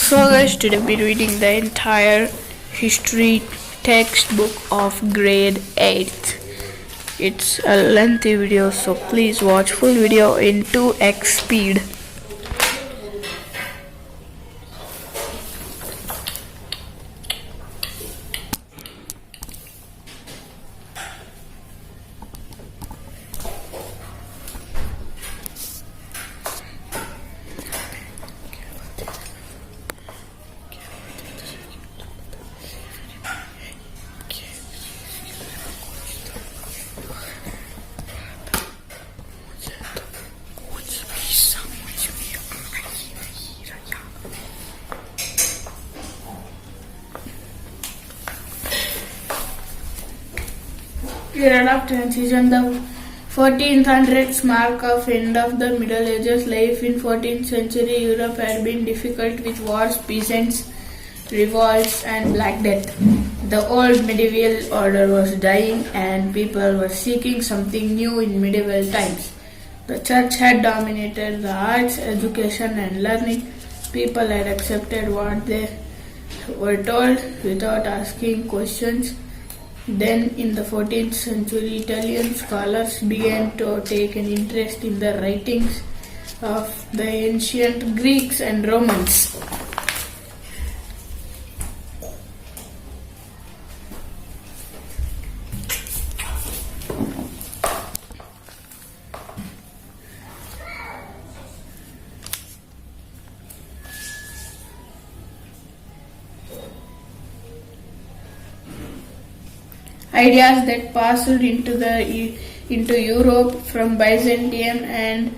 So guys, today we'll be reading the entire history textbook of grade 8. It's a lengthy video, so please watch full video in 2x speed. Period of transition. The 1400s mark of end of the Middle Ages. Life in 14th century Europe had been difficult with wars, peasants, revolts and Black Death. The old medieval order was dying and people were seeking something new in medieval times. The church had dominated the arts, education and learning. People had accepted what they were told without asking questions. Then, in the 14th century, Italian scholars began to take an interest in the writings of the ancient Greeks and Romans. Ideas that passed into Europe from Byzantium and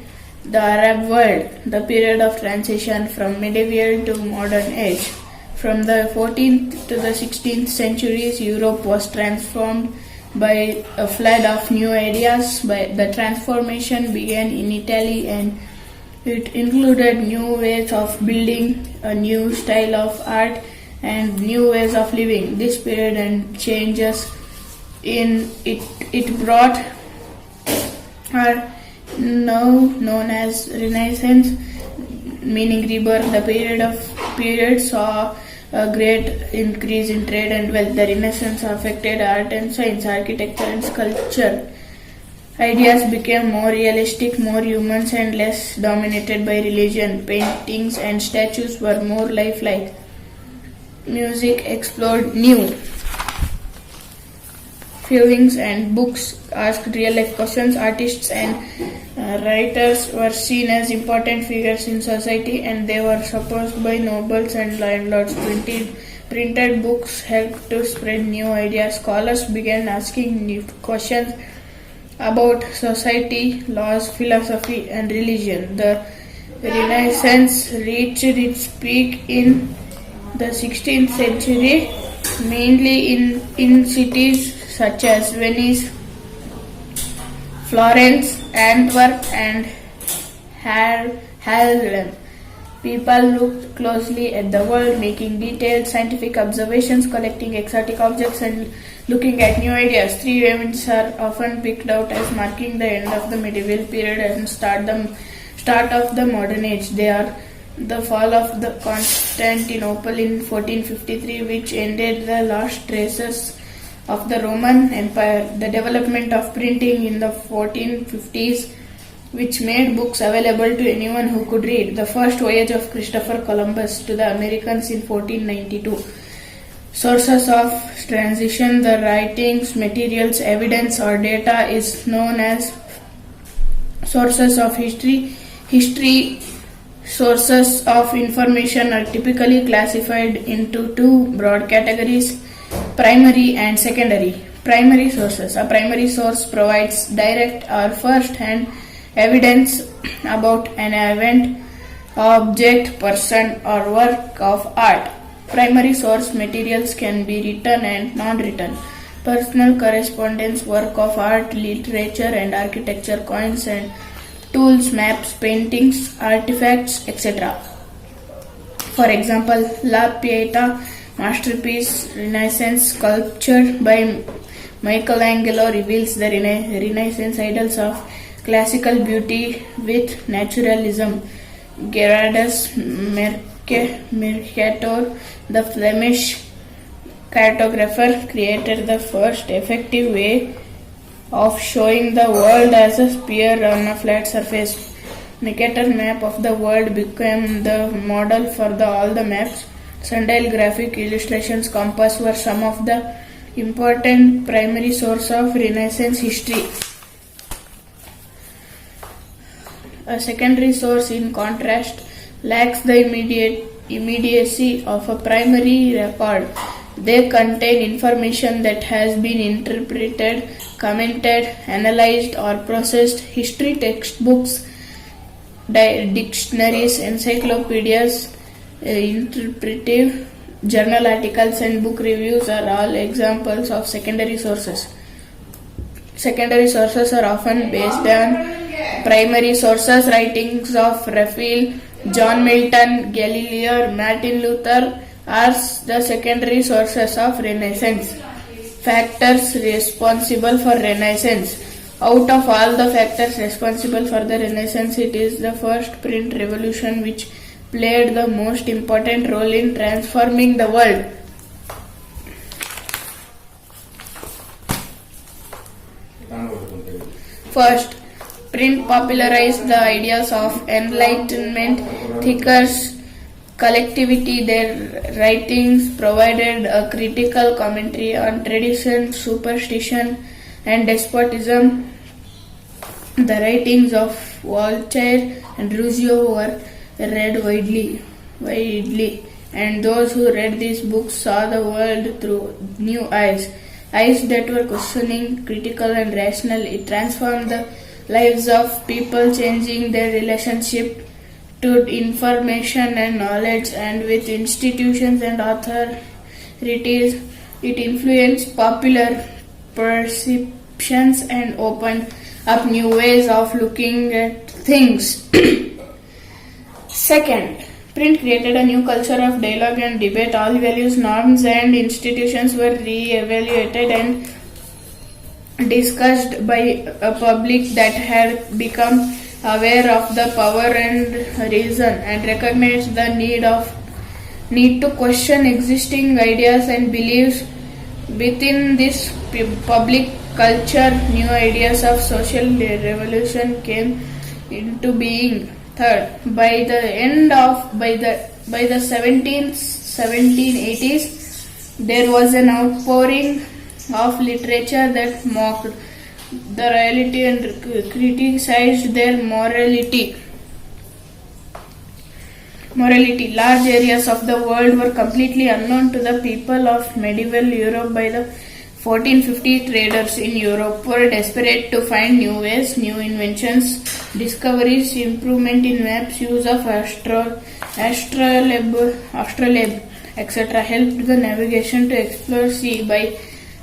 the Arab world, the period of transition from medieval to modern age. From the 14th to the 16th centuries, Europe was transformed by a flood of new ideas. The transformation began in Italy and it included new ways of building, a new style of art and new ways of living. This period and changes it brought are now known as Renaissance, meaning rebirth. The period saw a great increase in trade and wealth. The Renaissance affected art and science, architecture and sculpture. Ideas became more realistic, more human and less dominated by religion. Paintings and statues were more lifelike. Music explored new feelings and books asked real-life questions. Artists and writers were seen as important figures in society and they were supported by nobles and landlords. Printed books helped to spread new ideas. Scholars began asking new questions about society, laws, philosophy and religion. The Renaissance reached its peak in the 16th century, mainly in cities such as Venice, Florence, Antwerp and Haarlem. People looked closely at the world, making detailed scientific observations, collecting exotic objects and looking at new ideas. Three events are often picked out as marking the end of the medieval period and start of the modern age. They are the fall of the Constantinople in 1453, which ended the last traces of the Roman Empire, the development of printing in the 1450s, which made books available to anyone who could read, the first voyage of Christopher Columbus to the Americas in 1492. Sources of transition. The writings, materials, evidence or data is known as sources of history. History sources of information are typically classified into two broad categories: primary and secondary. Primary sources. A primary source provides direct or first-hand evidence about an event, object, person or work of art. Primary source materials can be written and non-written. Personal correspondence, work of art, literature and architecture, coins and tools, maps, paintings, artifacts, etc. For example, La Pieta masterpiece, Renaissance sculpture by Michelangelo reveals the Renaissance ideals of classical beauty with naturalism. Gerardus Mercator, the Flemish cartographer, created the first effective way of showing the world as a sphere on a flat surface. Mercator map of the world became the model for all the maps. Sundial graphic illustrations compass were some of the important primary source of Renaissance history. A secondary source, in contrast, lacks the immediacy of a primary record. They contain information that has been interpreted, commented, analyzed, or processed. History textbooks, dictionaries, encyclopedias, interpretive journal articles, and book reviews are all examples of secondary sources. Secondary sources are often based on primary sources. Writings of Raphael, John Milton, Galileo, Martin Luther are the secondary sources of Renaissance. Factors responsible for Renaissance. Out of all the factors responsible for the Renaissance, it is the first print revolution which played the most important role in transforming the world. First, print popularized the ideas of enlightenment thinkers, collectivity. Their writings provided a critical commentary on tradition, superstition, and despotism. The writings of Voltaire and Rousseau were read widely, and those who read these books saw the world through new eyes that were questioning, critical, and rational. It transformed the lives of people, changing their relationship to information and knowledge and with institutions and authorities. It influenced popular perceptions and opened up new ways of looking at things. Second, print created a new culture of dialogue and debate. All values, norms, and institutions were re-evaluated and discussed by a public that had become aware of the power and reason and recognized the need to question existing ideas and beliefs. Within this public culture, new ideas of social revolution came into being. Third, by the 1780s, there was an outpouring of literature that mocked the reality and criticized their morality. Large areas of the world were completely unknown to the people of medieval Europe. By the 1450, traders in Europe were desperate to find new ways, new inventions, discoveries, improvement in maps, use of astrolabe, etc. helped the navigation to explore sea. By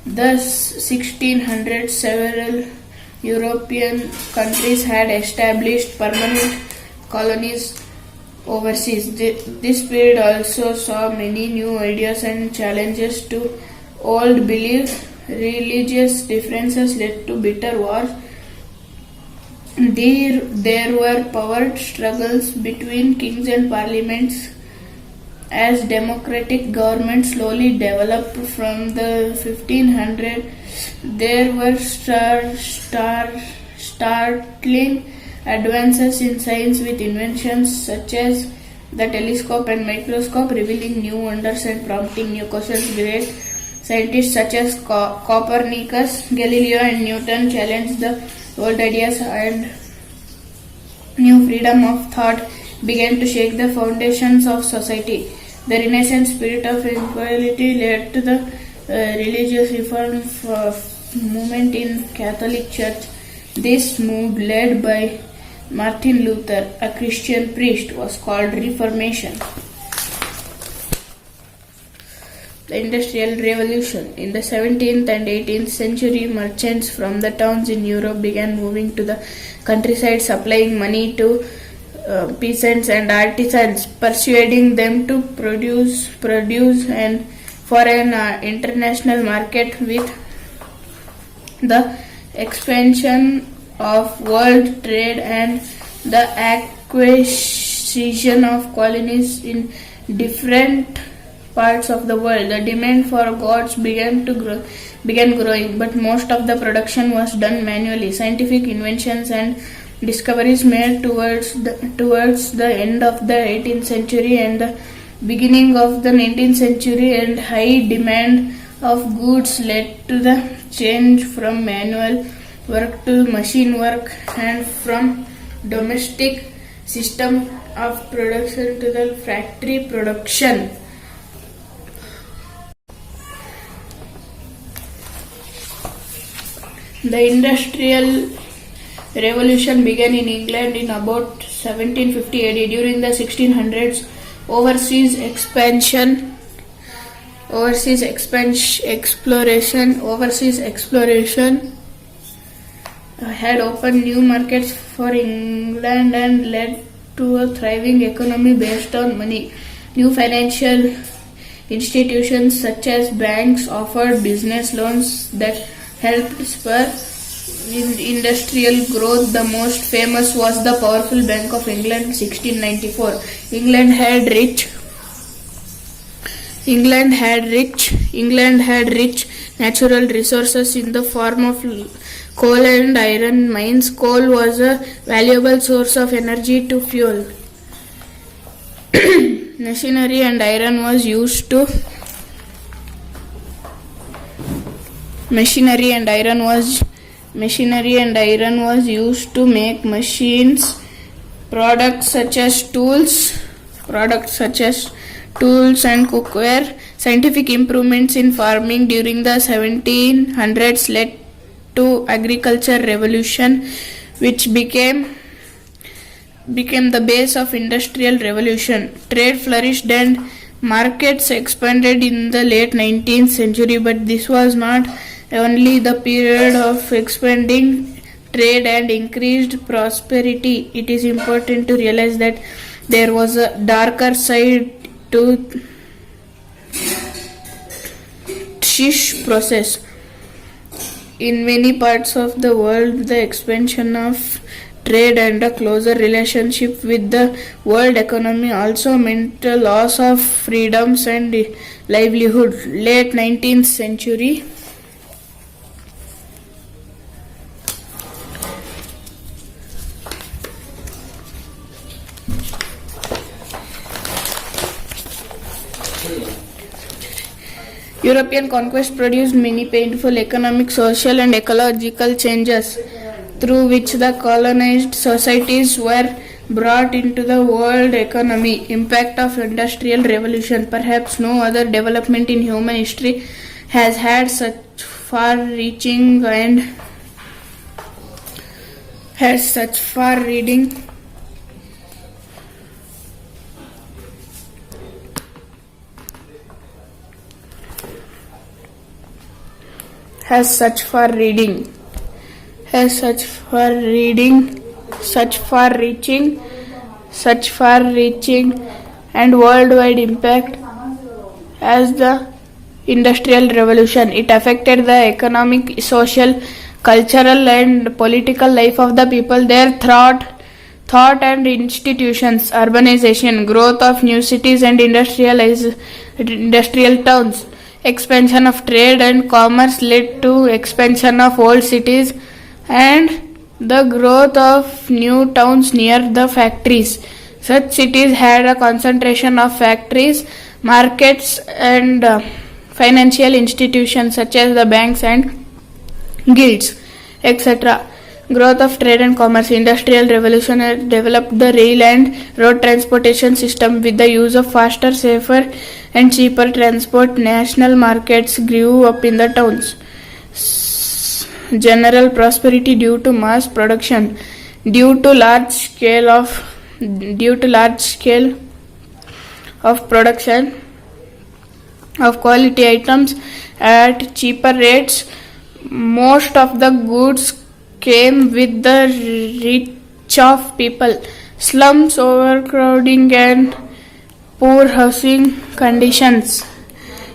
the 1600s, several European countries had established permanent colonies overseas. This period also saw many new ideas and challenges to old beliefs. Religious differences led to bitter wars. There were power struggles between kings and parliaments as democratic governments slowly developed from the 1500s. There were startling advances in science with inventions such as the telescope and microscope, revealing new wonders and prompting new questions. Great scientists such as Copernicus, Galileo, and Newton challenged the old ideas, and new freedom of thought began to shake the foundations of society. The Renaissance spirit of equality led to the religious reform movement in Catholic Church. This move, led by Martin Luther, a Christian priest, was called Reformation. The Industrial Revolution. In the 17th and 18th century, merchants from the towns in Europe began moving to the countryside, supplying money to peasants and artisans, persuading them to produce and for an international market. With the expansion of world trade and the acquisition of colonies in different parts of the world. The demand for goods began growing, but most of the production was done manually. Scientific inventions and discoveries made towards the end of the 18th century and the beginning of the 19th century and high demand of goods led to the change from manual work to machine work and from domestic system of production to the factory production. The Industrial Revolution began in England in about 1750 AD. During the 1600s, overseas exploration had opened new markets for England and led to a thriving economy based on money. New financial institutions such as banks offered business loans that helped spur industrial growth. The most famous was the powerful Bank of England, 1694. England had rich natural resources in the form of coal and iron mines. Coal was a valuable source of energy to fuel machinery, and iron was used to make machines. Products such as tools and cookware. Scientific improvements in farming during the 1700s led to agriculture revolution, which became the base of industrial revolution. Trade flourished and markets expanded in the late 19th century, but this was not only the period of expanding trade and increased prosperity. It is important to realize that there was a darker side to this process. In many parts of the world, the expansion of trade and a closer relationship with the world economy also meant a loss of freedoms and livelihood. Late 19th century. European conquest produced many painful economic, social and ecological changes through which the colonized societies were brought into the world economy. Impact of Industrial Revolution. Perhaps no other development in human history has had such far-reaching and worldwide impact as the Industrial Revolution. It affected the economic, social, cultural and political life of the people, their thought and institutions, urbanization, growth of new cities and industrial towns. Expansion of trade and commerce led to expansion of old cities and the growth of new towns near the factories. Such cities had a concentration of factories, markets and financial institutions such as the banks and guilds, etc. Growth of trade and commerce. Industrial Revolution had developed the rail and road transportation system. With the use of faster, safer and cheaper transport, national markets grew up in the towns. General prosperity due to mass production. Due to large scale of production of quality items at cheaper rates, most of the goods came with the reach of people. Slums, overcrowding and poor housing conditions.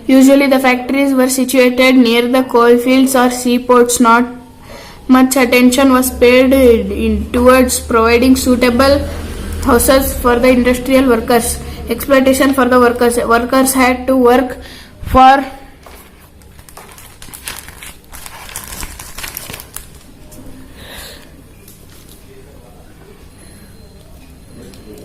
Usually the factories were situated near the coalfields or seaports. Not much attention was paid towards providing suitable houses for the industrial workers. Exploitation for the workers. Workers had to work for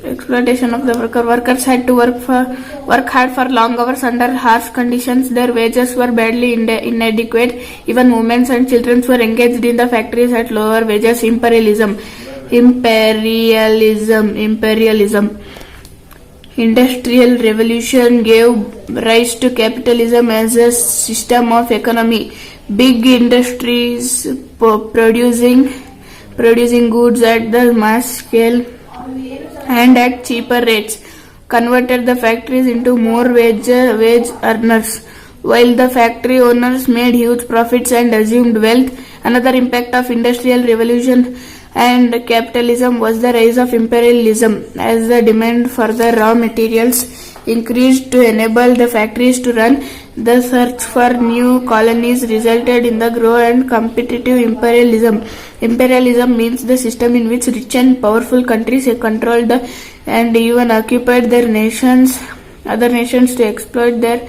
exploitation of the worker. Workers had to work hard for long hours under harsh conditions. Their wages were badly inadequate. Even women and children were engaged in the factories at lower wages. Imperialism. Industrial revolution gave rise to capitalism as a system of economy. Big industries producing goods at the mass scale and at cheaper rates converted the factories into more wage earners, while the factory owners made huge profits and assumed wealth. Another impact of industrial revolution and capitalism was the rise of imperialism, as the demand for the raw materials increased to enable the factories to run. The search for new colonies resulted in the growth and competitive imperialism. Imperialism means the system in which rich and powerful countries controlled and even occupied other nations to exploit their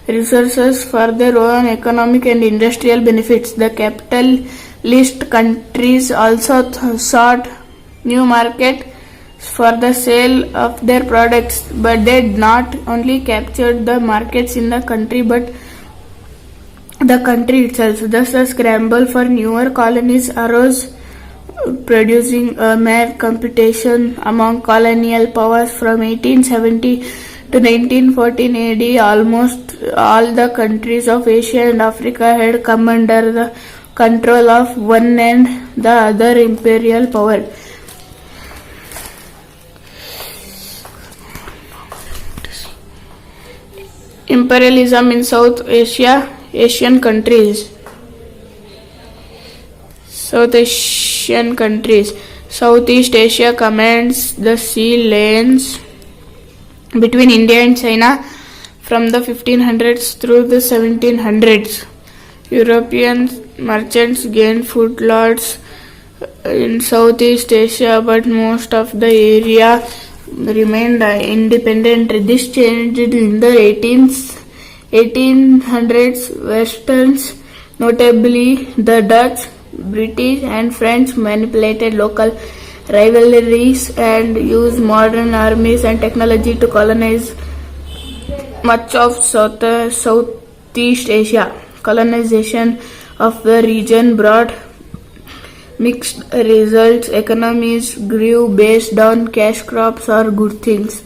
resources for their own economic and industrial benefits. The capitalist countries also sought new markets for the sale of their products, but they not only captured the markets in the country but the country itself. Thus a scramble for newer colonies arose, producing a mad competition among colonial powers. From 1870 to 1914 AD, almost all the countries of Asia and Africa had come under the control of one and the other imperial power. Imperialism in South Asian countries. Southeast Asia commands the sea lanes between India and China from the 1500s through the 1700s. European merchants gained footholds in Southeast Asia, but most of the area remained independent. This changed in the 1800s. Westerns, notably the Dutch, British and French, manipulated local rivalries and used modern armies and technology to colonize much of Southeast Asia. Colonization of the region brought mixed results. Economies grew based on cash crops or good things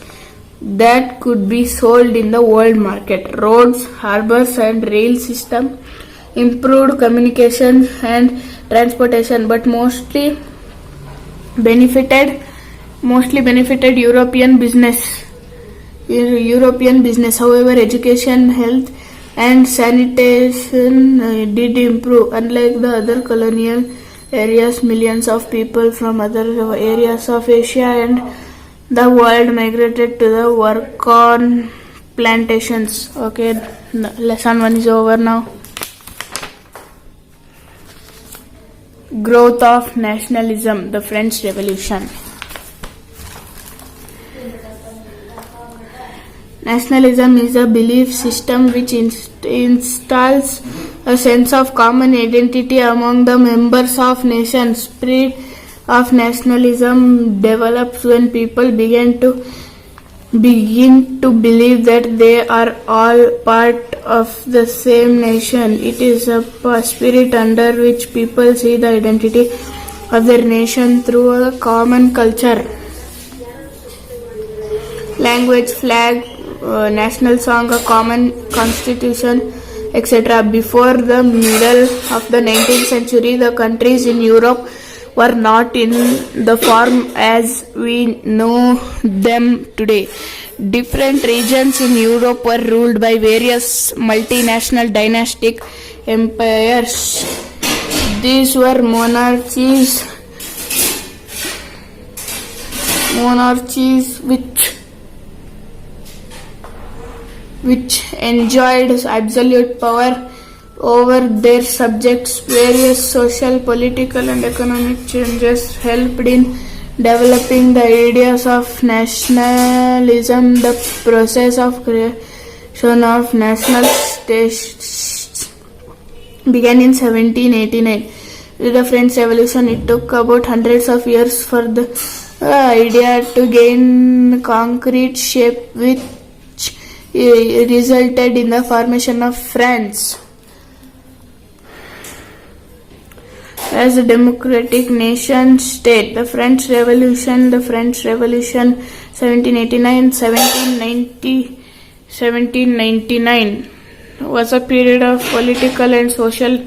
that could be sold in the world market. Roads, harbors and rail system improved communication and transportation, but mostly benefited European business. However, education, health and sanitation did improve. Unlike the other colonial areas, millions of people from other areas of Asia and the world migrated to the work on plantations. Okay, lesson 1 is over now. Growth of nationalism, the French Revolution. Nationalism is a belief system which installs a sense of common identity among the members of nations. Spirit of nationalism develops when people begin to believe that they are all part of the same nation. It is a spirit under which people see the identity of their nation through a common culture, language, flag, national song, a common constitution, etc. Before the middle of the 19th century, the countries in Europe were not in the form as we know them today. Different regions in Europe were ruled by various multinational dynastic empires. These were monarchies which enjoyed absolute power over their subjects. Various social, political and economic changes helped in developing the ideas of nationalism nationalism, the process of creation of national states began in 1789. With the French Revolution, it took about hundreds of years for the idea to gain concrete shape, which resulted in the formation of France as a democratic nation state. The French Revolution 1799 was a period of political and social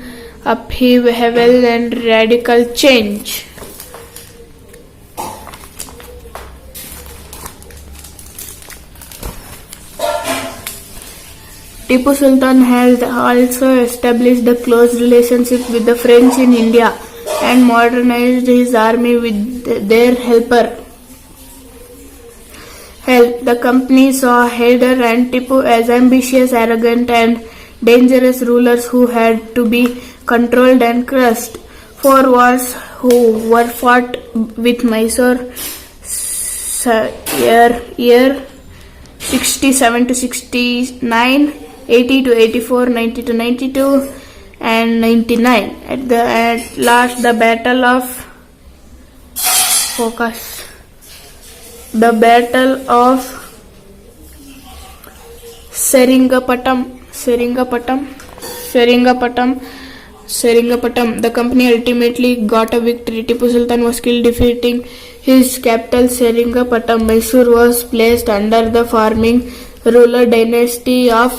upheaval and radical change. Tipu Sultan had also established a close relationship with the French in India and modernized his army with their help. The company saw Hyder and Tipu as ambitious, arrogant and dangerous rulers who had to be controlled and crushed. 4 wars were fought with Mysore year 67 to 69, 80 to 84, 90 to 92 and 99. At last the Battle of Seringapatam. The company ultimately got a victory. Tipu Sultan was killed, defeating his capital Seringapatam. Mysore was placed under the farming ruler dynasty of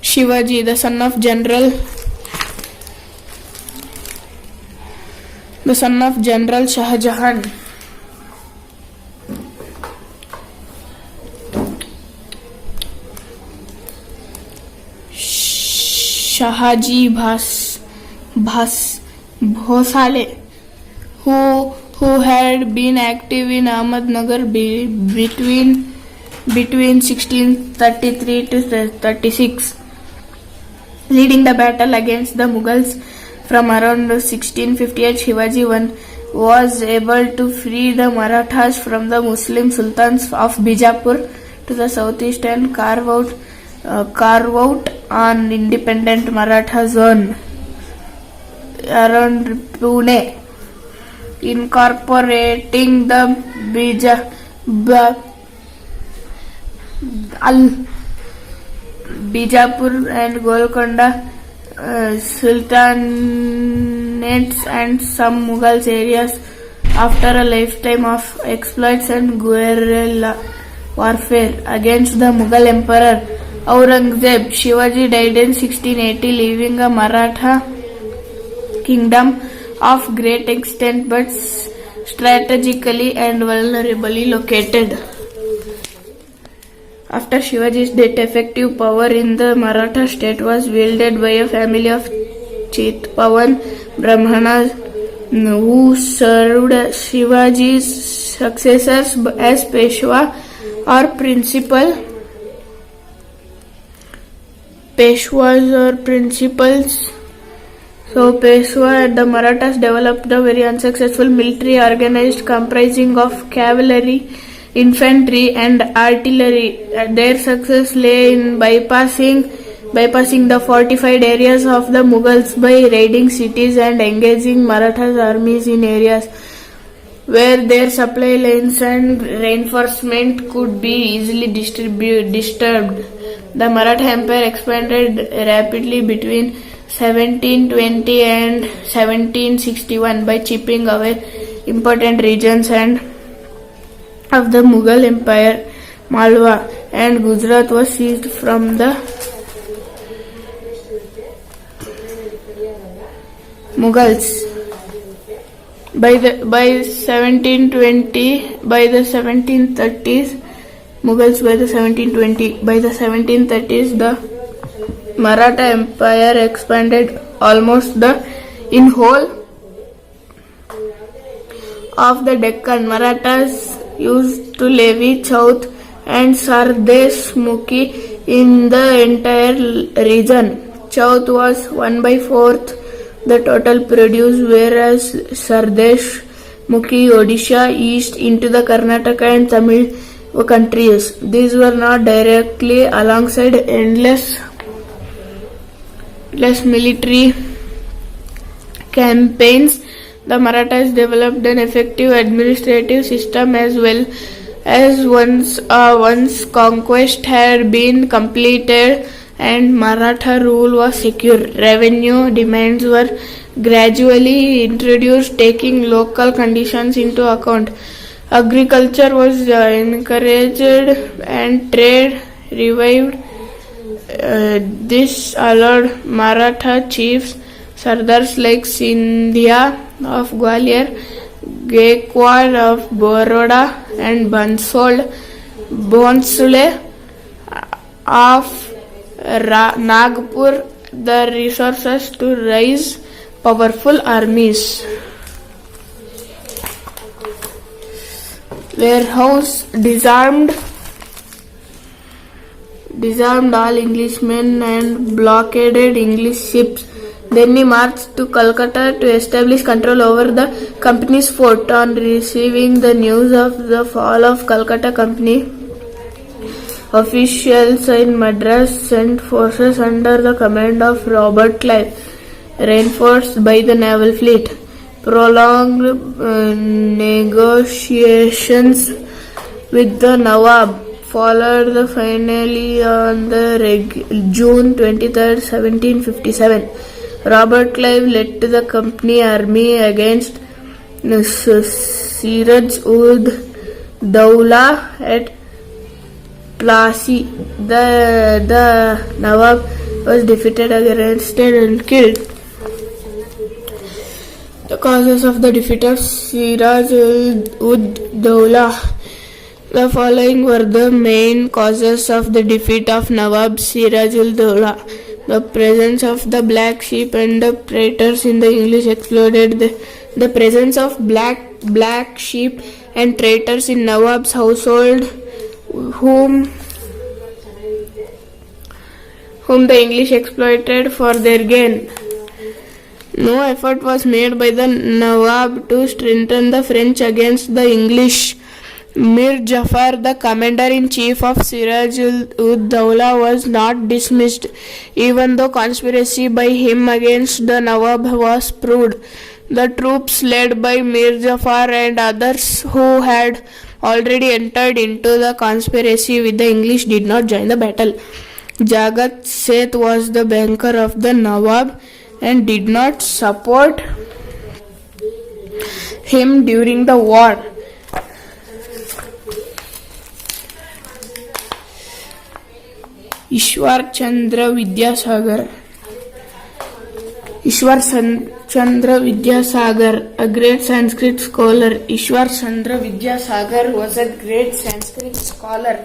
Shivaji, the son of General Shah Jahan. Shahaji Bhosale, who had been active in Ahmednagar between 1633 to 36, leading the battle against the Mughals from around 1658. Shivaji was able to free the Marathas from the Muslim sultans of Bijapur to the southeast and carve out an independent Maratha zone around Pune, incorporating the Bijapur and Golconda sultanates and some Mughal areas. After a lifetime of exploits and guerrilla warfare against the Mughal Emperor Aurangzeb, Shivaji died in 1680, leaving a Maratha kingdom of great extent but strategically and vulnerably located. After Shivaji's death, effective power in the Maratha state was wielded by a family of Chitpavan Brahmanas who served Shivaji's successors as Peshwa or principals. So Peshwa and the Marathas developed a very unsuccessful military organized comprising of cavalry, infantry and artillery. Their success lay in bypassing the fortified areas of the Mughals by raiding cities and engaging Marathas armies in areas where their supply lines and reinforcement could be easily disturbed. The Maratha Empire expanded rapidly between 1720 and 1761 by chipping away important regions of the Mughal Empire. Malwa and Gujarat was seized from the Mughals. By the 1730s, the Maratha Empire expanded almost in whole of the Deccan. Marathas used to levy Chauth and Sardesh Mukhi in the entire region. Chauth was 1/4 the total produce, whereas Sardesh Mukhi, Odisha, east into the Karnataka and Tamil countries. These were not directly alongside endless military campaigns. The Marathas developed an effective administrative system as well as once conquest had been completed and Maratha rule was secure. Revenue demands were gradually introduced, taking local conditions into account. Agriculture was encouraged and trade revived. This allowed Maratha chiefs, Sardars like Sindhia of Gwalior, Gaikwad of Baroda and Bhonsle of Nagpur the resources to raise powerful armies. Warehouse disarmed all Englishmen and blockaded English ships. Then he marched to Calcutta to establish control over the company's fort. On receiving the news of the fall of Calcutta Company, officials in Madras sent forces under the command of Robert Clive, reinforced by the naval fleet. Prolonged negotiations with the Nawab followed finally on June 23, 1757. Robert Clive led the company army against Siraj ud Dowlah at Plassey. The Nawab was defeated, arrested and killed. The causes of the defeat of Siraj ud Dowlah. The following were the main causes of the defeat of Nawab Siraj ud Dowlah. The presence of the black sheep and the traitors in the English exploded. The presence of black sheep and traitors in Nawab's household, whom the English exploited for their gain. No effort was made by the Nawab to strengthen the French against the English. Mir Jafar, the commander-in-chief of Siraj ud Dowlah, was not dismissed, even though conspiracy by him against the Nawab was proved. The troops led by Mir Jafar and others who had already entered into the conspiracy with the English did not join the battle. Jagat Seth was the banker of the Nawab and did not support him during the war. Ishwar Chandra Vidyasagar, a great Sanskrit scholar. Ishwar Chandra Vidyasagar was a great Sanskrit scholar.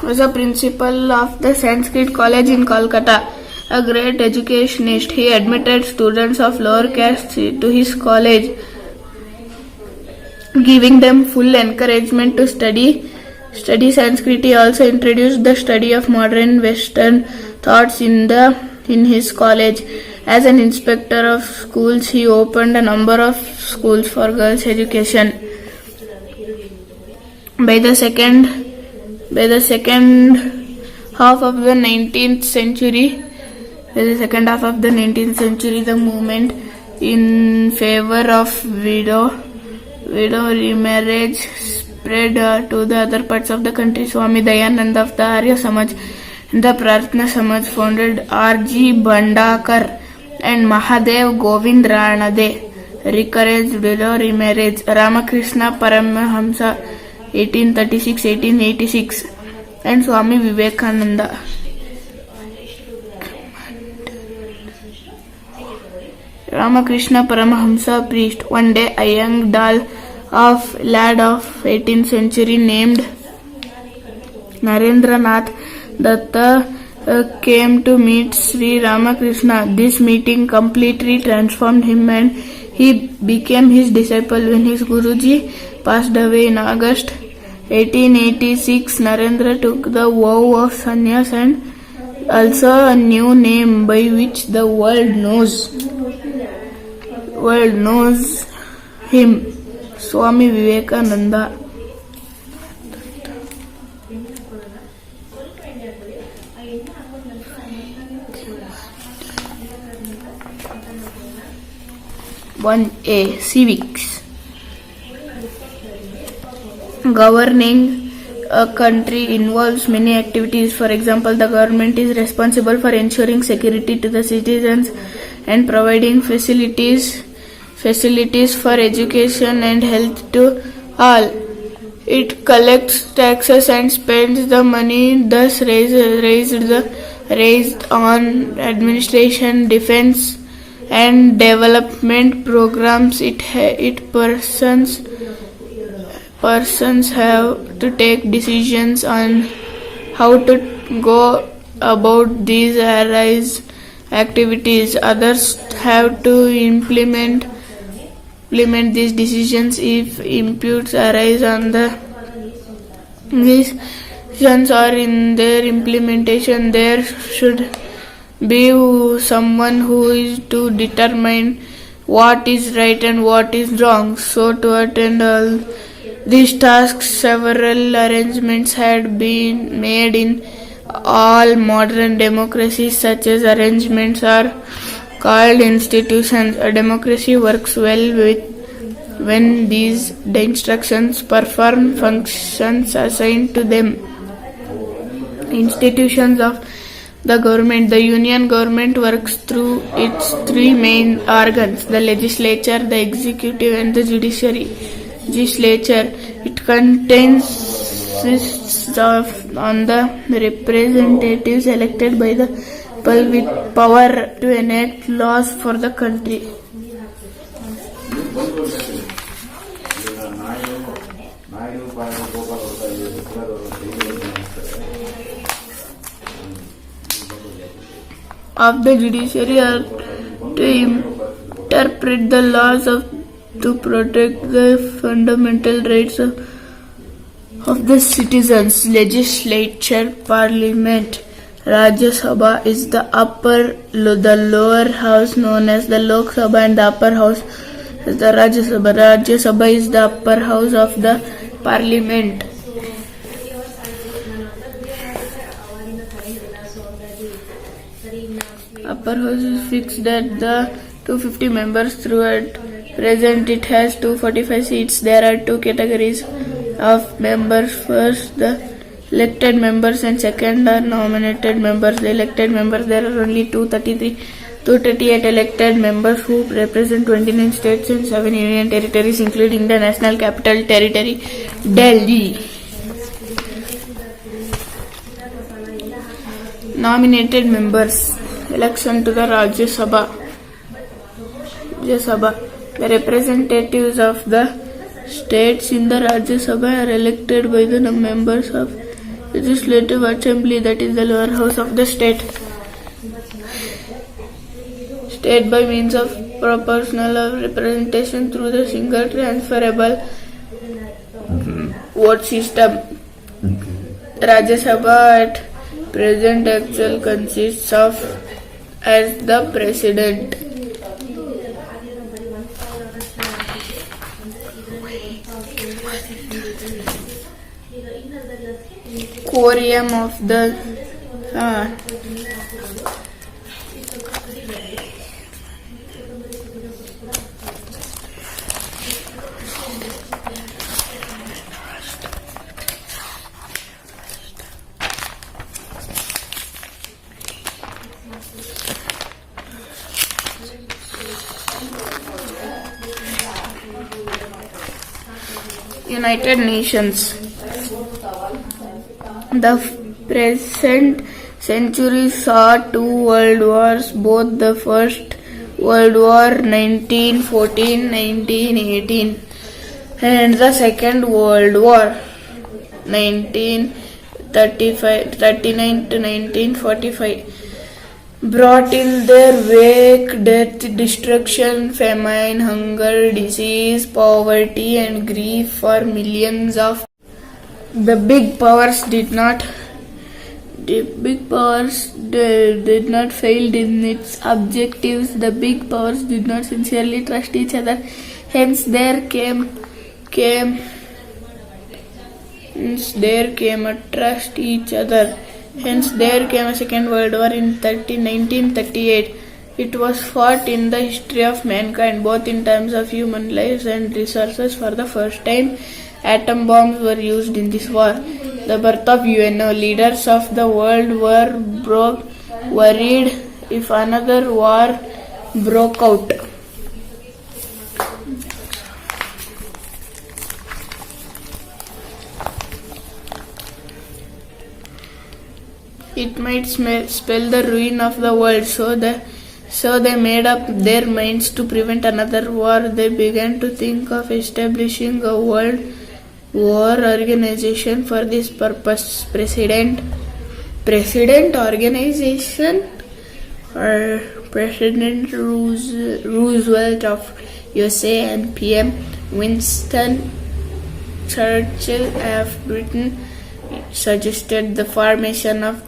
Was a principal of the Sanskrit College in Calcutta. A great educationist, he admitted students of lower caste to his college, giving them full encouragement to study Sanskrit. He also introduced the study of modern Western thoughts in his college. As an inspector of schools, he opened a number of schools for girls' education. By the second half of the 19th century, the movement in favor of widow remarriage spread to the other parts of the country. Swami Dayananda of the Arya Samaj and the Prarthana Samaj founded R.G. Bhandakar and Mahadev Govind Ranade encouraged widow remarriage. Ramakrishna Paramahamsa 1836-1886 and Swami Vivekananda Ramakrishna Paramahamsa priest. One day a young lad of 18th century named Narendranath Datta came to meet Sri Ramakrishna. This meeting completely transformed him and he became his disciple. When his Guruji passed away in August 1886, Narendra took the vow of sannyas and also a new name by which the world knows him, Swami Vivekananda. One A. Civics. Governing a country involves many activities. For example, the government is responsible for ensuring security to the citizens and providing facilities for education and health to all. It collects taxes and spends the money thus raised on administration, defense and development programs. Persons have to take decisions on how to go about these activities. Others have to implement these decisions. If imputes arise on the decisions or in their implementation, there should be someone who is to determine what is right and what is wrong. So to attend all these tasks, several arrangements had been made in all modern democracies. Such as arrangements are called institutions. A democracy works well when the instructions perform functions assigned to them. Institutions of the government. The Union government works through its three main organs: the legislature, the executive and the judiciary. Legislature, it consists on the representatives elected by the people with power to enact laws for the country. Of the judiciary are to interpret the laws to protect the fundamental rights of the citizens. Legislature, Parliament. Rajya Sabha is the lower house known as the Lok Sabha, and the upper house is the Rajya Sabha. Rajya Sabha is the upper house of the Parliament. Upper house is fixed at the 250 members. Throughout present it has 245 seats. There are two categories of members. First, the elected members, and second are nominated members. The elected members, there are only 238 elected members who represent 29 states and 7 union territories, including the National Capital Territory, Delhi. Nominated members. Election to the Rajya Sabha. The representatives of the states in the Rajya Sabha are elected by the members of Legislative Assembly, that is the lower house of the state. State by means of proportional representation through the single transferable vote system. Rajya Sabha at present actually consists of as the President. Quorum of the United Nations. The present century saw two world wars. Both the First World War 1914-1918 and the Second World War 1939 to 1945 brought in their wake death, destruction, famine, hunger, disease, poverty, and grief for millions of. The big powers did not fail in its objectives. The big powers did not sincerely trust each other. Hence there came a trust each other. Hence there came a Second World War in 1938. It was fought in the history of mankind, both in terms of human lives and resources. For the first time, atom bombs were used in this war. The birth of UNO. Leaders of the world were worried if another war broke out. It might spell the ruin of the world, so they made up their minds to prevent another war. They began to think of establishing a world war organization for this purpose. President Roosevelt of USA and PM Winston Churchill of Britain suggested the formation of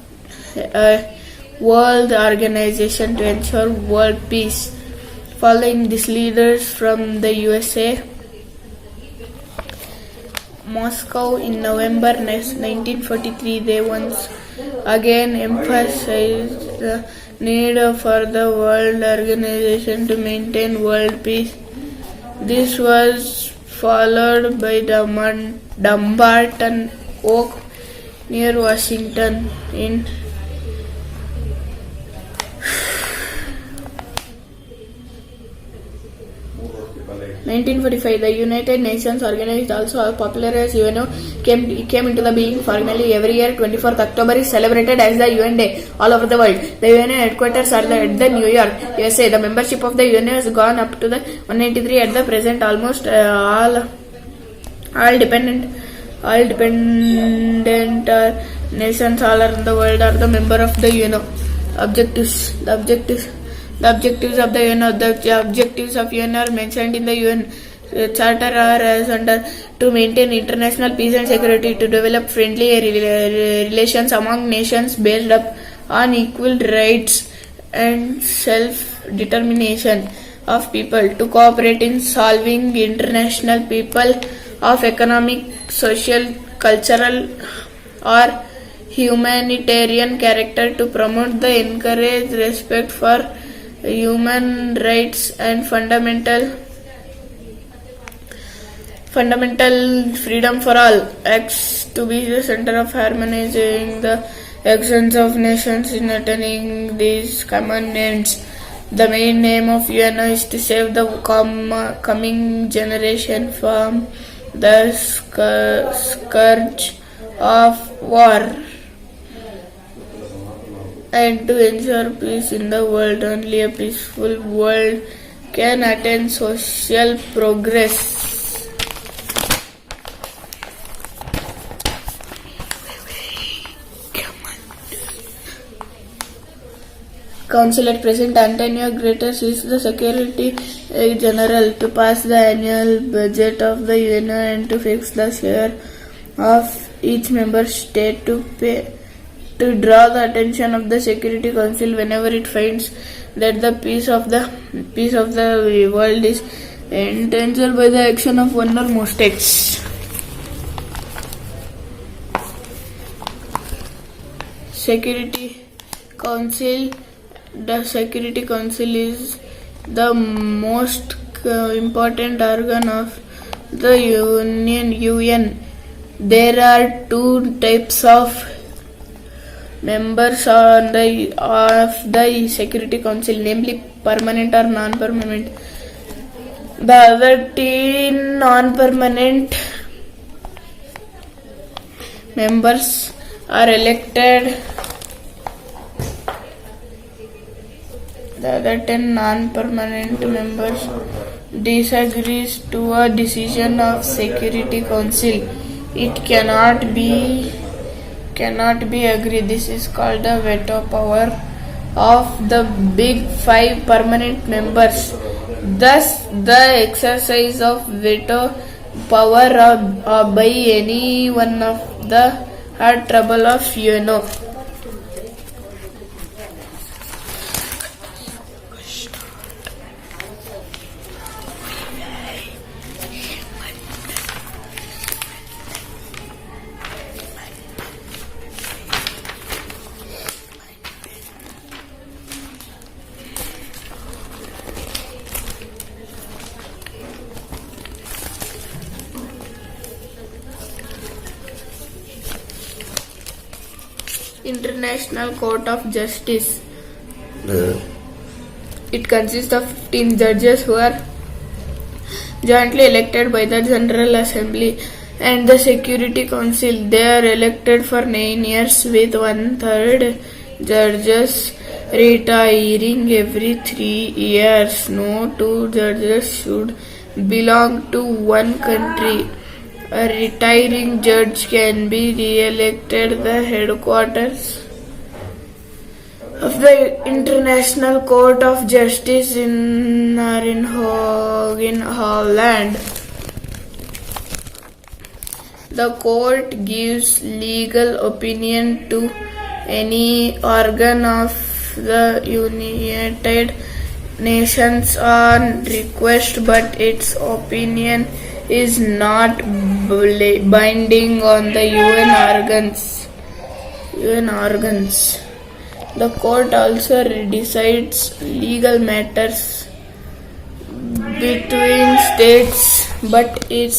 a world organization to ensure world peace. Following these leaders from the USA, Moscow in November 1943, they once again emphasized the need for the world organization to maintain world peace. This was followed by Dumbarton Oak near Washington in 1945. The United Nations organized also popular as UNO came into the being formally. Every year 24th October is celebrated as the UN Day all over the world. The UNO headquarters are at the New York, USA. The membership of the UNO has gone up to the 193 at the present. Almost all dependent nations all around the world are the member of the UNO. The objectives of the UNO. The objectives of UNO are mentioned in the UN Charter are as under: to maintain international peace and security, to develop friendly relations among nations based on equal rights and self-determination of people, to cooperate in solving international people of economic, social, cultural or humanitarian character, to promote the encourage respect for human rights and fundamental freedom for all, acts to be the center of harmonizing the actions of nations in attaining these common ends. The main aim of UNO is to save the coming generation from the scourge of war and to ensure peace in the world. Only a peaceful world can attain social progress. Council at present, Antonio Guterres is the Secretary General, to pass the annual budget of the UN and to fix the share of each member state, to draw the attention of the Security Council whenever it finds that the peace of the world is endangered by the action of one or more states. Security Council. The Security Council is the most important organ of the UN. There are two types of members of the Security Council, namely permanent or non-permanent. The other 10 non-permanent members are elected the other 10 non-permanent members disagrees to a decision of Security Council, it cannot be agreed. This is called the veto power of the big five permanent members. Thus, the exercise of veto power by any one of the hard trouble of UNO. International Court of Justice. It consists of 15 judges who are jointly elected by the General Assembly and the Security Council. They are elected for 9 years with 1/3 judges retiring every 3 years. No two judges should belong to one country. A retiring judge can be re-elected. The headquarters of the International Court of Justice are in Holland. The court gives legal opinion to any organ of the United Nations on request, but its opinion is not binding on the UN organs. The court also decides legal matters between states, but it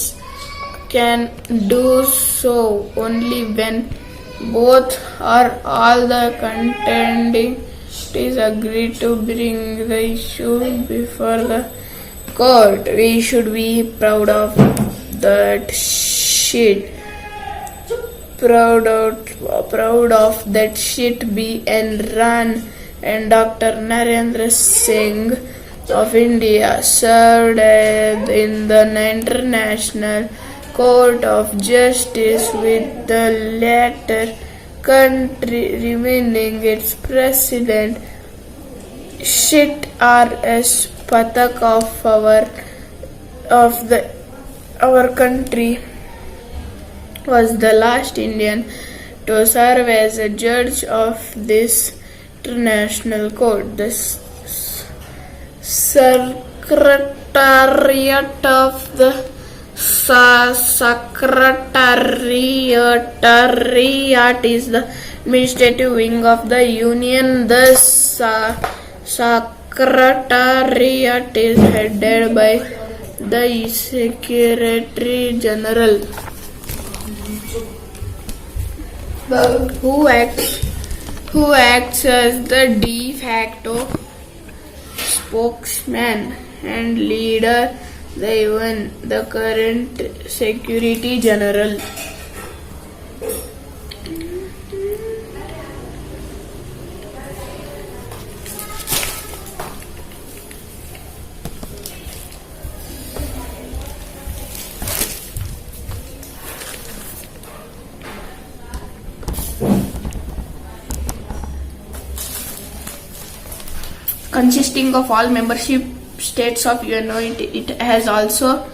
can do so only when both or all the contending states agree to bring the issue before the court. We should be proud of that shit. Proud of that shit. B.N. Ran and Dr. Narendra Singh of India served in the International Court of Justice, with the latter country remaining its president. Shit R.S. Pathak of our country was the last Indian to serve as a judge of this international court. The Secretariat of the Secretariat is the administrative wing of the Union. The Secretariat is headed by the Secretary General, who acts as the de facto spokesman and leader, the current Secretary General. Consisting of all membership states of UNO, it has also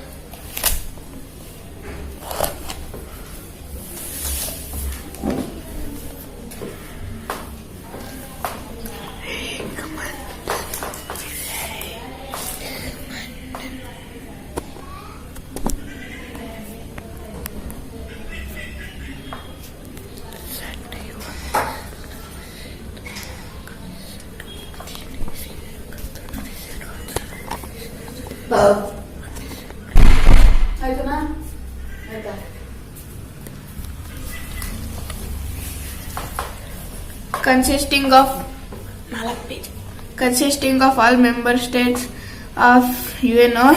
consisting of all member states of UNO,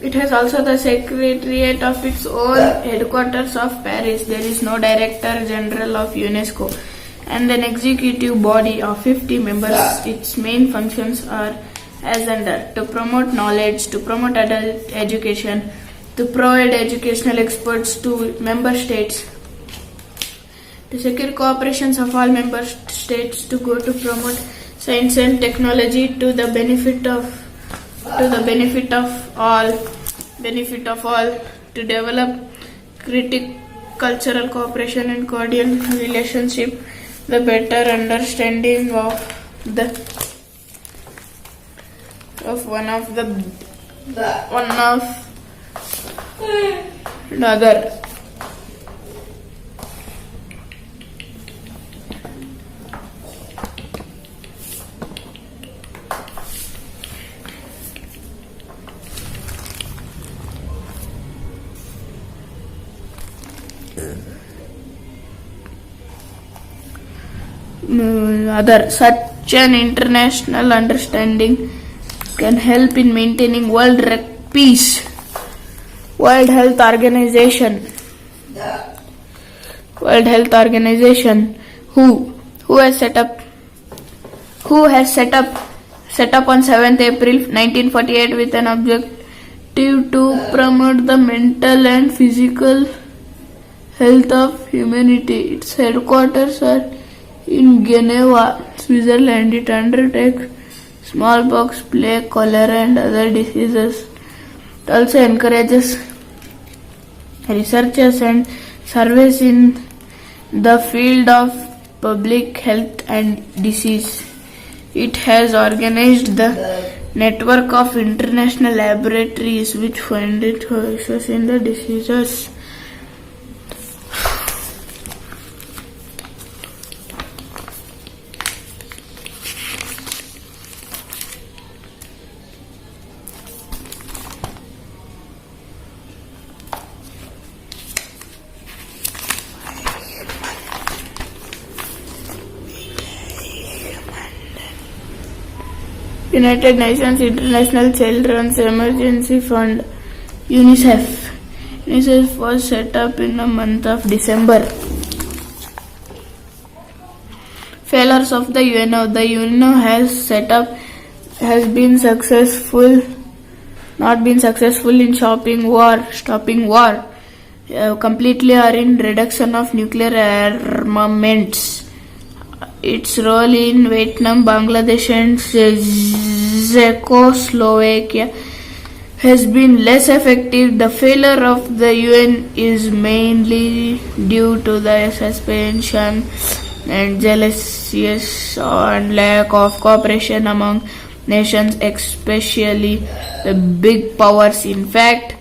It has also the secretariat of its own headquarters of Paris. There is no Director General of UNESCO and an executive body of 50 members. Its main functions are as under: to promote knowledge, to promote adult education, to provide educational experts to member states, to secure cooperations of all member states, to go to promote science and technology to the benefit of all, to develop cultural cooperation and cordial relationship, the better understanding of one of another. Such an international understanding can help in maintaining peace. World Health Organization, who has set up on 7th April 1948 with an objective to promote the mental and physical health of humanity. Its headquarters are in Geneva, Switzerland. It undertakes smallpox, plague, cholera and other diseases. It also encourages researchers and surveys in the field of public health and disease. It has organized the network of international laboratories which find it research in the diseases. United Nations International Children's Emergency Fund, UNICEF. UNICEF was set up in the month of December. Failures of the UNO. The UNO has been not been successful in stopping war completely or in reduction of nuclear armaments. Its role in Vietnam, Bangladesh and Czechoslovakia has been less effective. The failure of the UN is mainly due to the suspension and jealousy and lack of cooperation among nations, especially the big powers. In fact,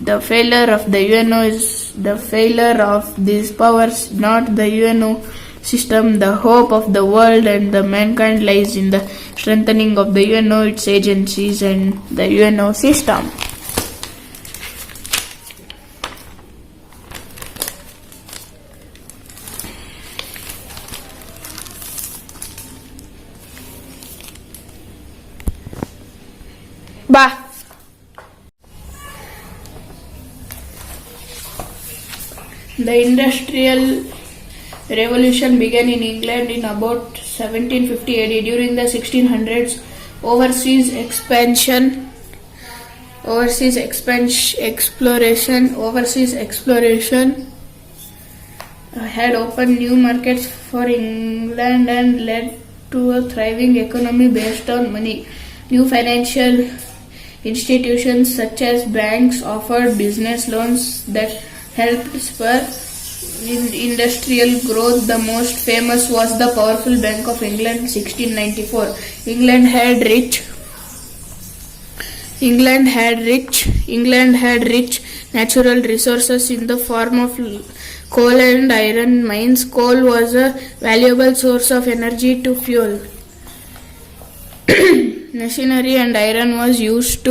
the failure of the UNO is the failure of these powers, not the UNO system. The hope of the world and the mankind lies in the strengthening of the UNO, its agencies and the UNO system. The Industrial Revolution began in England in about 1750 AD. During the 1600s, overseas exploration had opened new markets for England and led to a thriving economy based on money. New financial institutions such as banks offered business loans that helped spur industrial growth. The most famous was the powerful Bank of England, 1694. England had rich natural resources in the form of coal and iron mines. Coal was a valuable source of energy to fuel machinery, and iron was used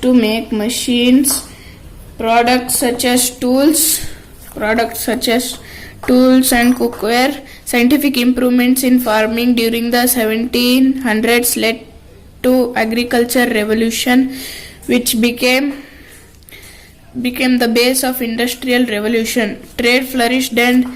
to make machines. Products such as tools and cookware, Scientific improvements in farming during the 1700s led to agriculture revolution, which became the base of industrial revolution. Trade flourished and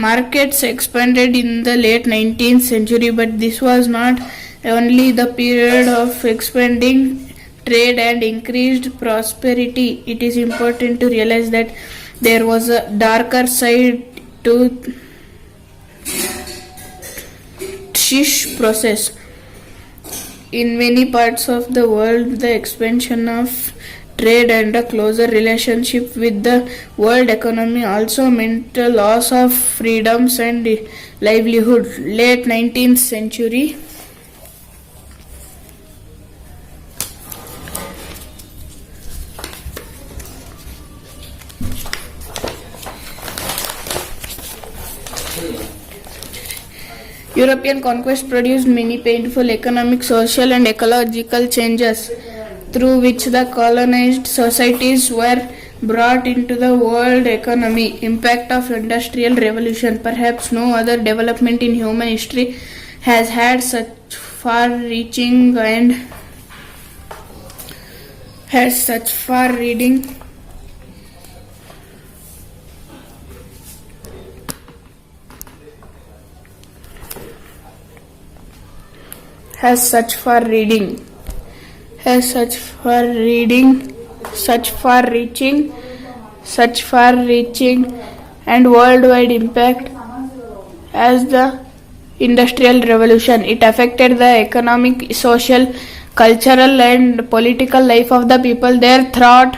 markets expanded in the late 19th century, but this was not only the period of expanding trade and increased prosperity. It is important to realize that there was a darker side to this process. In many parts of the world, the expansion of trade and a closer relationship with the world economy also meant the loss of freedoms and livelihood. Late 19th century European conquest produced many painful economic, social and ecological changes through which the colonized societies were brought into the world economy. Impact of industrial revolution. Perhaps no other development in human history has had such far-reaching and worldwide impact as the Industrial Revolution. It affected the economic, social, cultural and political life of the people, their thought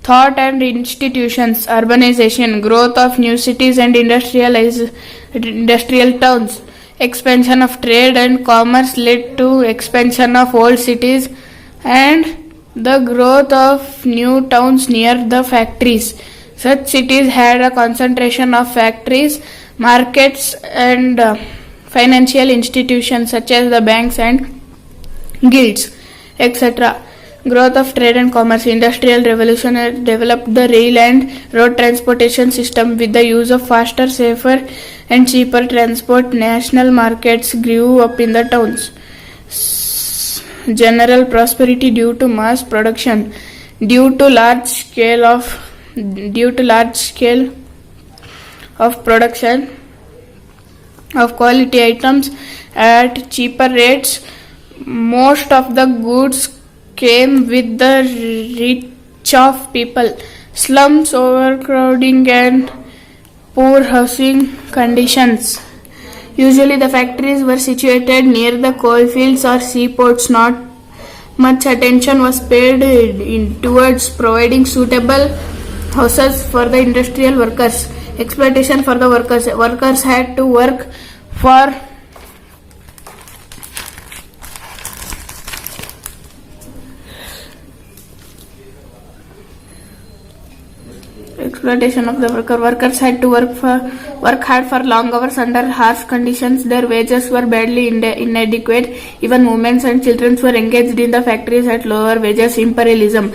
and institutions, urbanization, growth of new cities and industrial towns, expansion of trade and commerce led to expansion of old cities and the growth of new towns near the factories. Such cities had a concentration of factories, markets and financial institutions such as the banks and guilds, etc. Growth of trade and commerce. Industrial Revolution had developed the rail and road transportation system. With the use of faster, safer and cheaper transport, national markets grew up in the towns. General prosperity due to mass production. Due to large scale of production of quality items at cheaper rates, most of the goods came with the reach of people. Slums, overcrowding and poor housing conditions. Usually the factories were situated near the coal fields or seaports. Not much attention was paid towards providing suitable houses for the industrial workers. Exploitation for the workers. Workers had to work for exploitation of the worker. Workers had to work hard for long hours under harsh conditions. Their wages were badly inadequate. Even women and children were engaged in the factories at lower wages. Imperialism.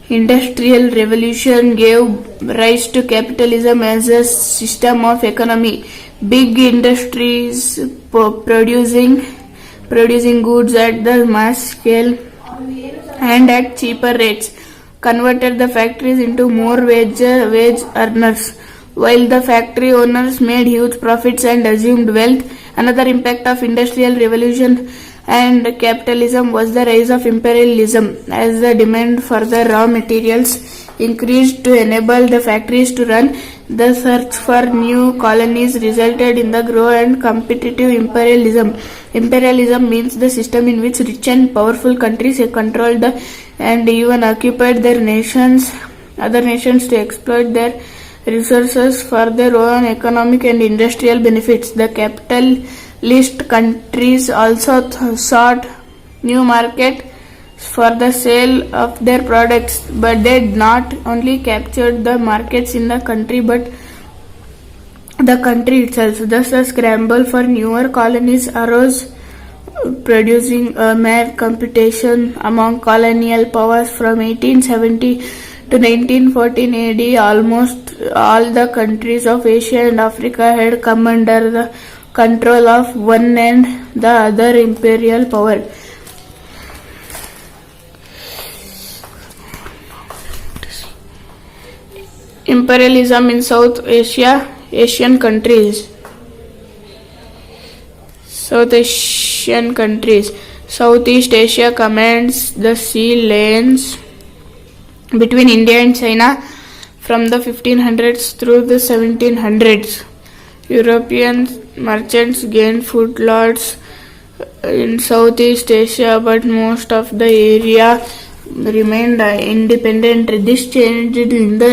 Industrial Revolution gave rise to capitalism as a system of economy. Big industries producing goods at the mass scale and at cheaper rates converted the factories into more wage earners, while the factory owners made huge profits and assumed wealth. Another impact of Industrial Revolution and capitalism was the rise of imperialism, as the demand for the raw materials increased to enable the factories to run. The search for new colonies resulted in the growth and competitive imperialism. Imperialism means the system in which rich and powerful countries controlled and even occupied other nations to exploit their resources for their own economic and industrial benefits. The capitalist countries also sought new markets for the sale of their products, but they not only captured the markets in the country but the country itself. Thus a scramble for newer colonies arose, producing a mad competition among colonial powers. From 1870 To 1914 AD, almost all the countries of Asia and Africa had come under the control of one and the other imperial power. Imperialism in South Asia, Asian countries. Southeast Asia commands the sea lanes between India and China from the 1500s through the 1700s. European merchants gained footholds in Southeast Asia, but most of the area remained independent. This changed in the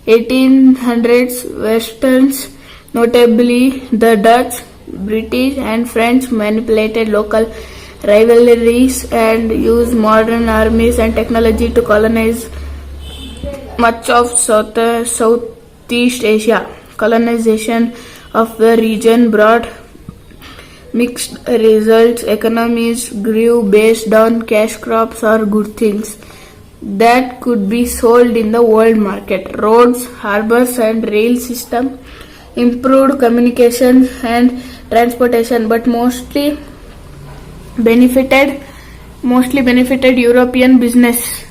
1800s. Westerns, notably the Dutch, British and French, manipulated local rivalries and used modern armies and technology to colonize much of Southeast Asia. Colonization of the region brought mixed results. Economies grew based on cash crops or good things that could be sold in the world market. Roads, harbors and rail system improved communication and transportation, but mostly benefited European business.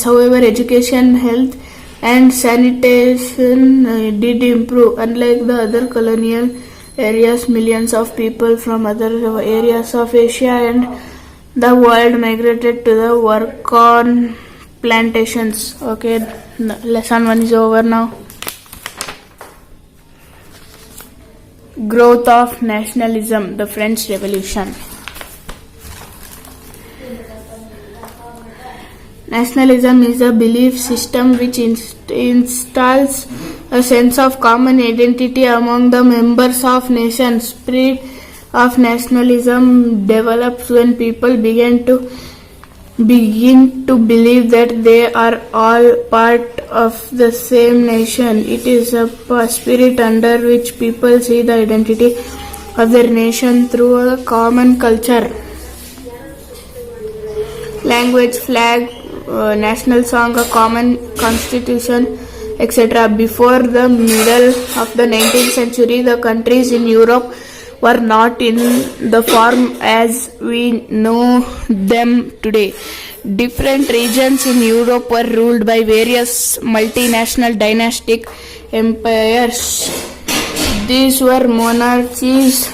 However, education, health and sanitation did improve. Unlike the other colonial areas, millions of people from other areas of Asia and the world migrated to the work on plantations. Okay, lesson 1 is over now. Growth of nationalism, the French Revolution. Nationalism is a belief system which installs a sense of common identity among the members of nations. Spirit of nationalism develops when people begin to believe that they are all part of the same nation. It is a spirit under which people see the identity of their nation through a common culture, language, flag, national song, a common constitution, etc. Before the middle of the 19th century, the countries in Europe were not in the form as we know them today. Different regions in Europe were ruled by various multinational dynastic empires. These were monarchies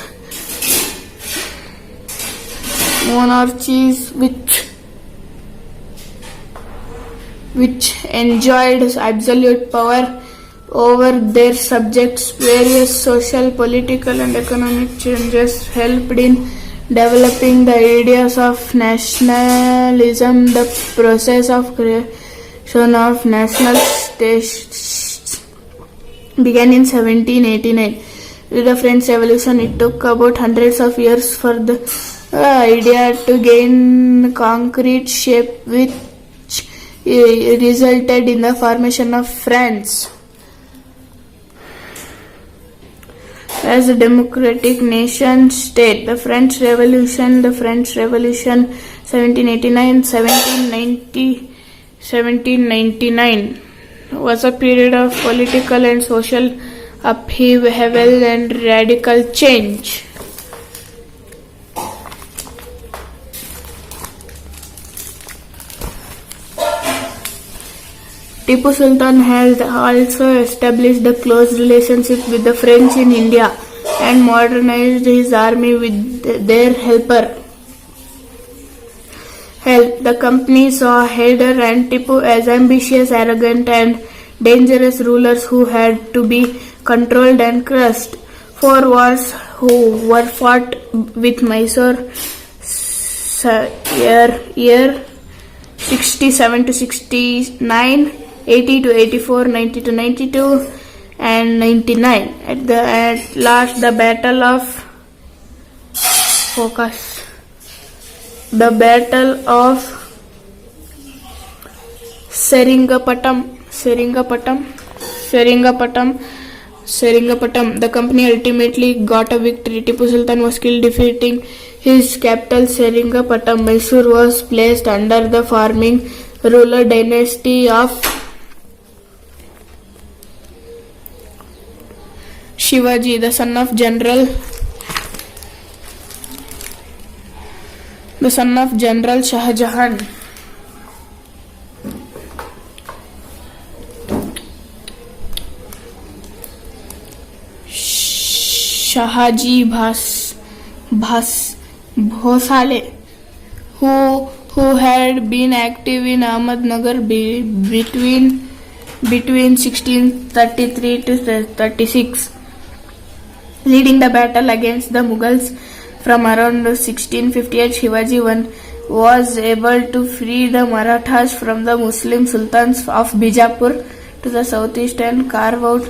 which enjoyed absolute power over their subjects. Various social, political and economic changes helped in developing the ideas of nationalism. The process of creation of national states began in 1789. With the French Revolution, it took about hundreds of years for the idea to gain concrete shape, which resulted in the formation of France as a democratic nation state. The French Revolution 1799 was a period of political and social upheaval and radical change. Tipu Sultan has also established a close relationship with the French in India and modernized his army with their help. The company saw Hyder and Tipu as ambitious, arrogant and dangerous rulers who had to be controlled and crushed. 4 wars were fought with Mysore year 67 to 69, 80 to 84, 90 to 92 and 99. At last the Battle of Seringapatam, the company ultimately got a victory. Tipu Sultan was killed defeating His capital Seringapatam, Mysore, was placed under the farming ruler dynasty of Shivaji, the son of General Shah Jahan. Shahaji Bhosale, who had been active in Ahmednagar between 1633 to 36, leading the battle against the Mughals from around 1658. Shivaji was able to free the Marathas from the Muslim sultans of Bijapur to the southeast and carve out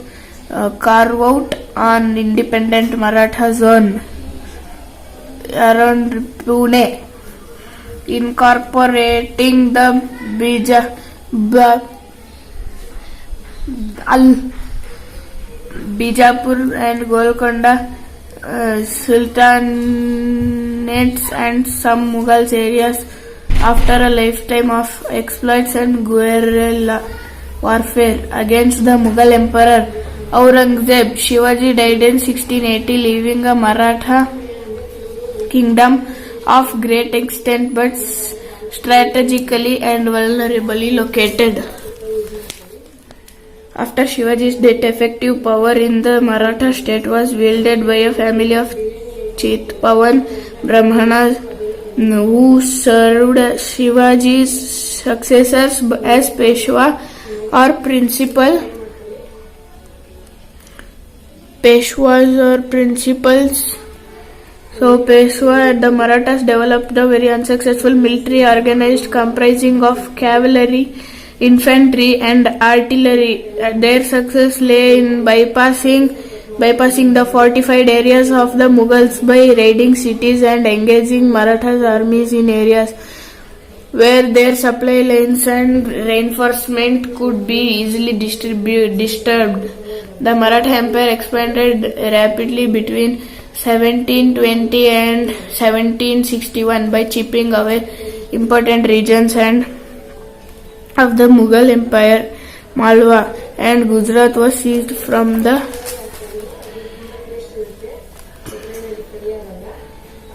an independent Maratha zone around Pune, incorporating the Bijapur and Golconda sultanates and some Mughal areas. After a lifetime of exploits and guerrilla warfare against the Mughal Emperor Aurangzeb, Shivaji died in 1680, leaving a Maratha kingdom of great extent but strategically and vulnerably located. After Shivaji's death, effective power in the Maratha state was wielded by a family of Chitpavan Brahmanas who served Shivaji's successors as Peshwa or Peshwas or principals. So Peshwa and the Marathas developed a very unsuccessful military organized comprising of cavalry, infantry and artillery. Their success lay in bypassing the fortified areas of the Mughals by raiding cities and engaging Marathas armies in areas where their supply lines and reinforcement could be easily disturbed. The Maratha Empire expanded rapidly between 1720 and 1761 by chipping away important regions of the Mughal Empire. Malwa and Gujarat was seized from the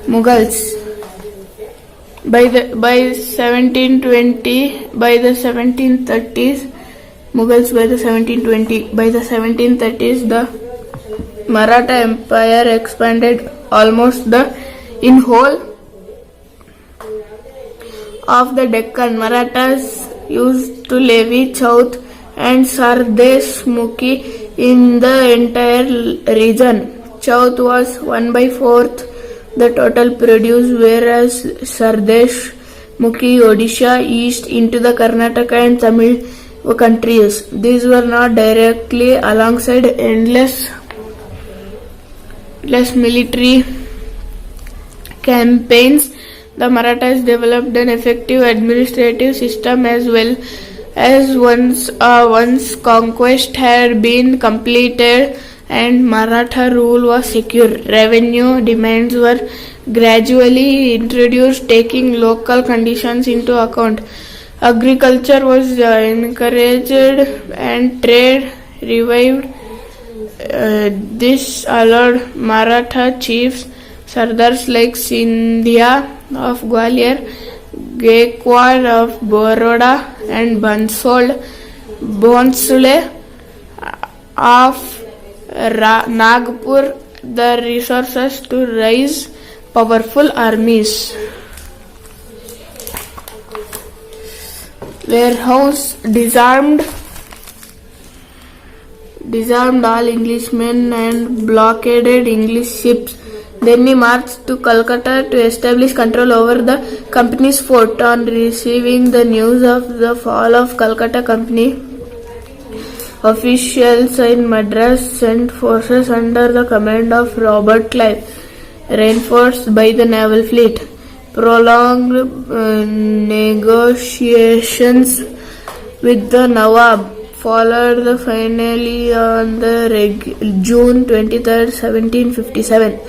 Mughals. By the 1730s, Mughals by the 1720. By the 1730s, the Maratha Empire expanded almost in whole of the Deccan. Marathas used to levy Chauth and Sardesh Mukhi in the entire region. Chauth was 1/4 the total produce, whereas Sardesh Mukhi Odisha east into the Karnataka and Tamil countries. These were not directly alongside endless military campaigns. The Marathas developed an effective administrative system as well as once conquest had been completed and Maratha rule was secure. Revenue demands were gradually introduced, taking local conditions into account. Agriculture was encouraged and trade revived. This allowed Maratha chiefs, Sardars like Sindhia of Gwalior, Gaikwad of Baroda and Bhonsle of Nagpur the resources to raise powerful armies. Warehouse disarmed all Englishmen and blockaded English ships. Then he marched to Calcutta to establish control over the company's fort. On receiving the news of the fall of Calcutta Company, officials in Madras sent forces under the command of Robert Clive, reinforced by the naval fleet. Prolonged negotiations with the Nawab followed finally on the June 23, 1757.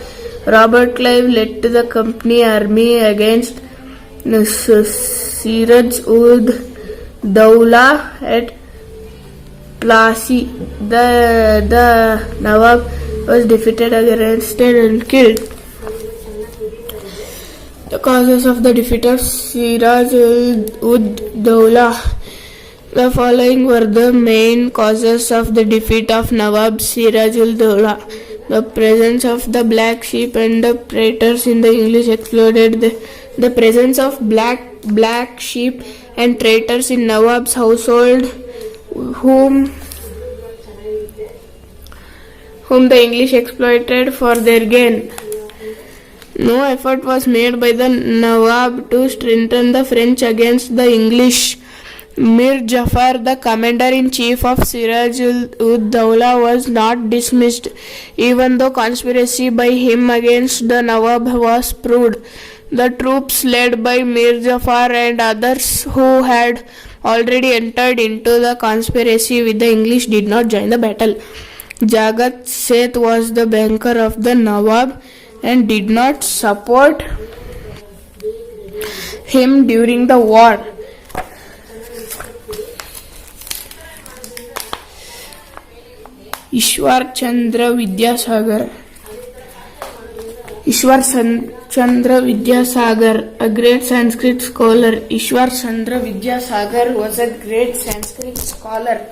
Robert Clive led the company army against Siraj ud Dowlah at Plassey. The Nawab was defeated, arrested and killed. The causes of the defeat of Siraj ud Dowlah. The following were the main causes of the defeat of Nawab Siraj ud Dowlah. The presence of the black sheep and the traitors in the English exploited the presence of black sheep and traitors in Nawab's household, whom the English exploited for their gain. No effort was made by the Nawab to strengthen the French against the English. Mir Jafar, the commander-in-chief of Siraj ud Dowlah, was not dismissed, even though conspiracy by him against the Nawab was proved. The troops led by Mir Jafar and others who had already entered into the conspiracy with the English did not join the battle. Jagat Seth was the banker of the Nawab and did not support him during the war. Ishwar Chandra Vidyasagar. A great Sanskrit scholar. Ishwar Chandra Vidyasagar was a great Sanskrit scholar.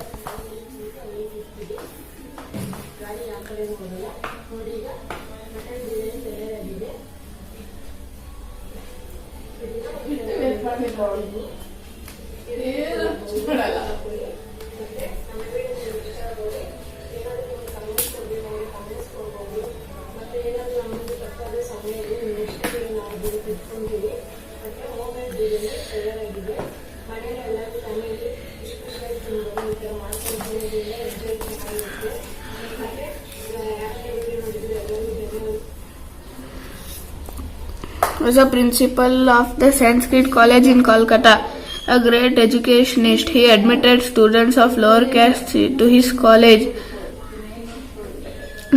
Was a principal of the Sanskrit College in Kolkata. A great educationist, he admitted students of lower caste to his college,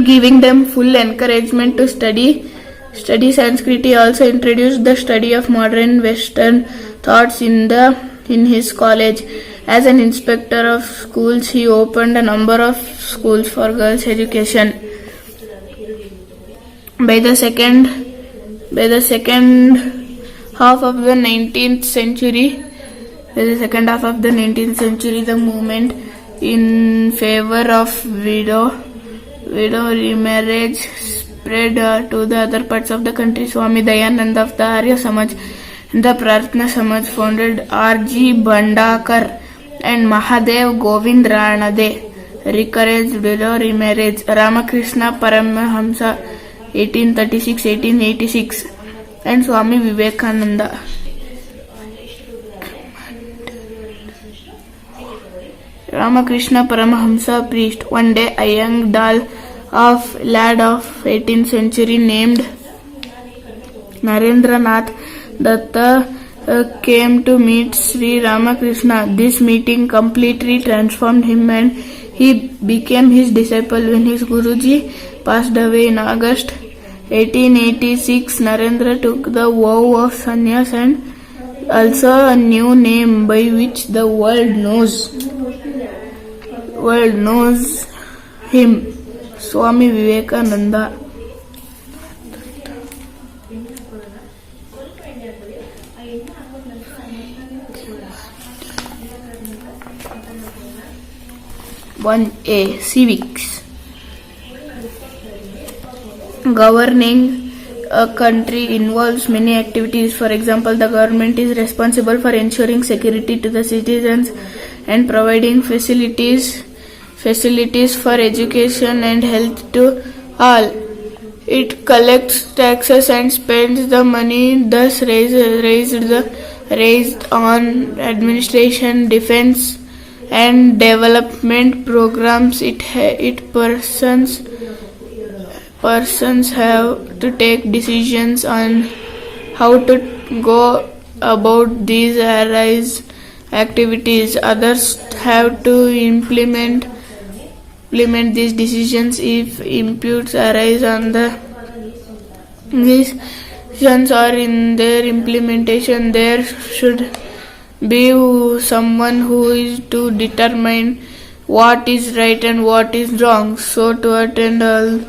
giving them full encouragement to study Sanskrit. He also introduced the study of modern Western thoughts in his college. As an inspector of schools, he opened a number of schools for girls' education. By the second half of the 19th century, the movement in favor of widow remarriage spread to the other parts of the country. Swami Dayananda of the Arya Samaj and the Prarthana Samaj founded R.G. Bhandakar and Mahadev Govind Ranade encouraged widow remarriage. Ramakrishna Paramahamsa 1836-1886 and Swami Vivekananda. Ramakrishna Paramahamsa priest. One day a young lad of 18th century named Narendranath Datta came to meet Sri Ramakrishna. This meeting completely transformed him and he became his disciple. When his Guruji passed away in August 1886, Narendra took the vow of sannyas and also a new name by which the world knows him, Swami Vivekananda. (1A) Civics. Governing a country involves many activities. For example, the government is responsible for ensuring security to the citizens and providing facilities for education and health to all. It collects taxes and spends the money thus raised on administration, defense and development programs. Persons have to take decisions on how to go about these activities. Others have to implement these decisions if imputes arise on decisions or in their implementation, there should be someone who is to determine what is right and what is wrong. So, to attend all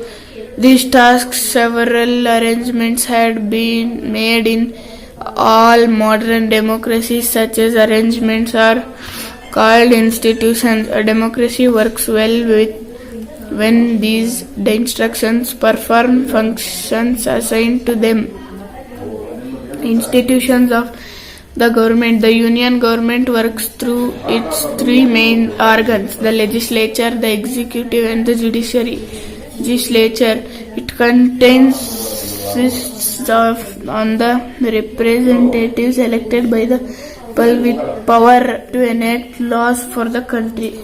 these tasks, several arrangements had been made in all modern democracies. Such as arrangements are called institutions. A democracy works well with when the instructions perform functions assigned to them. Institutions of the government. The Union government works through its three main organs: the legislature, the executive, and the judiciary. Legislature, it consists of on the representatives elected by the people with power to enact laws for the country.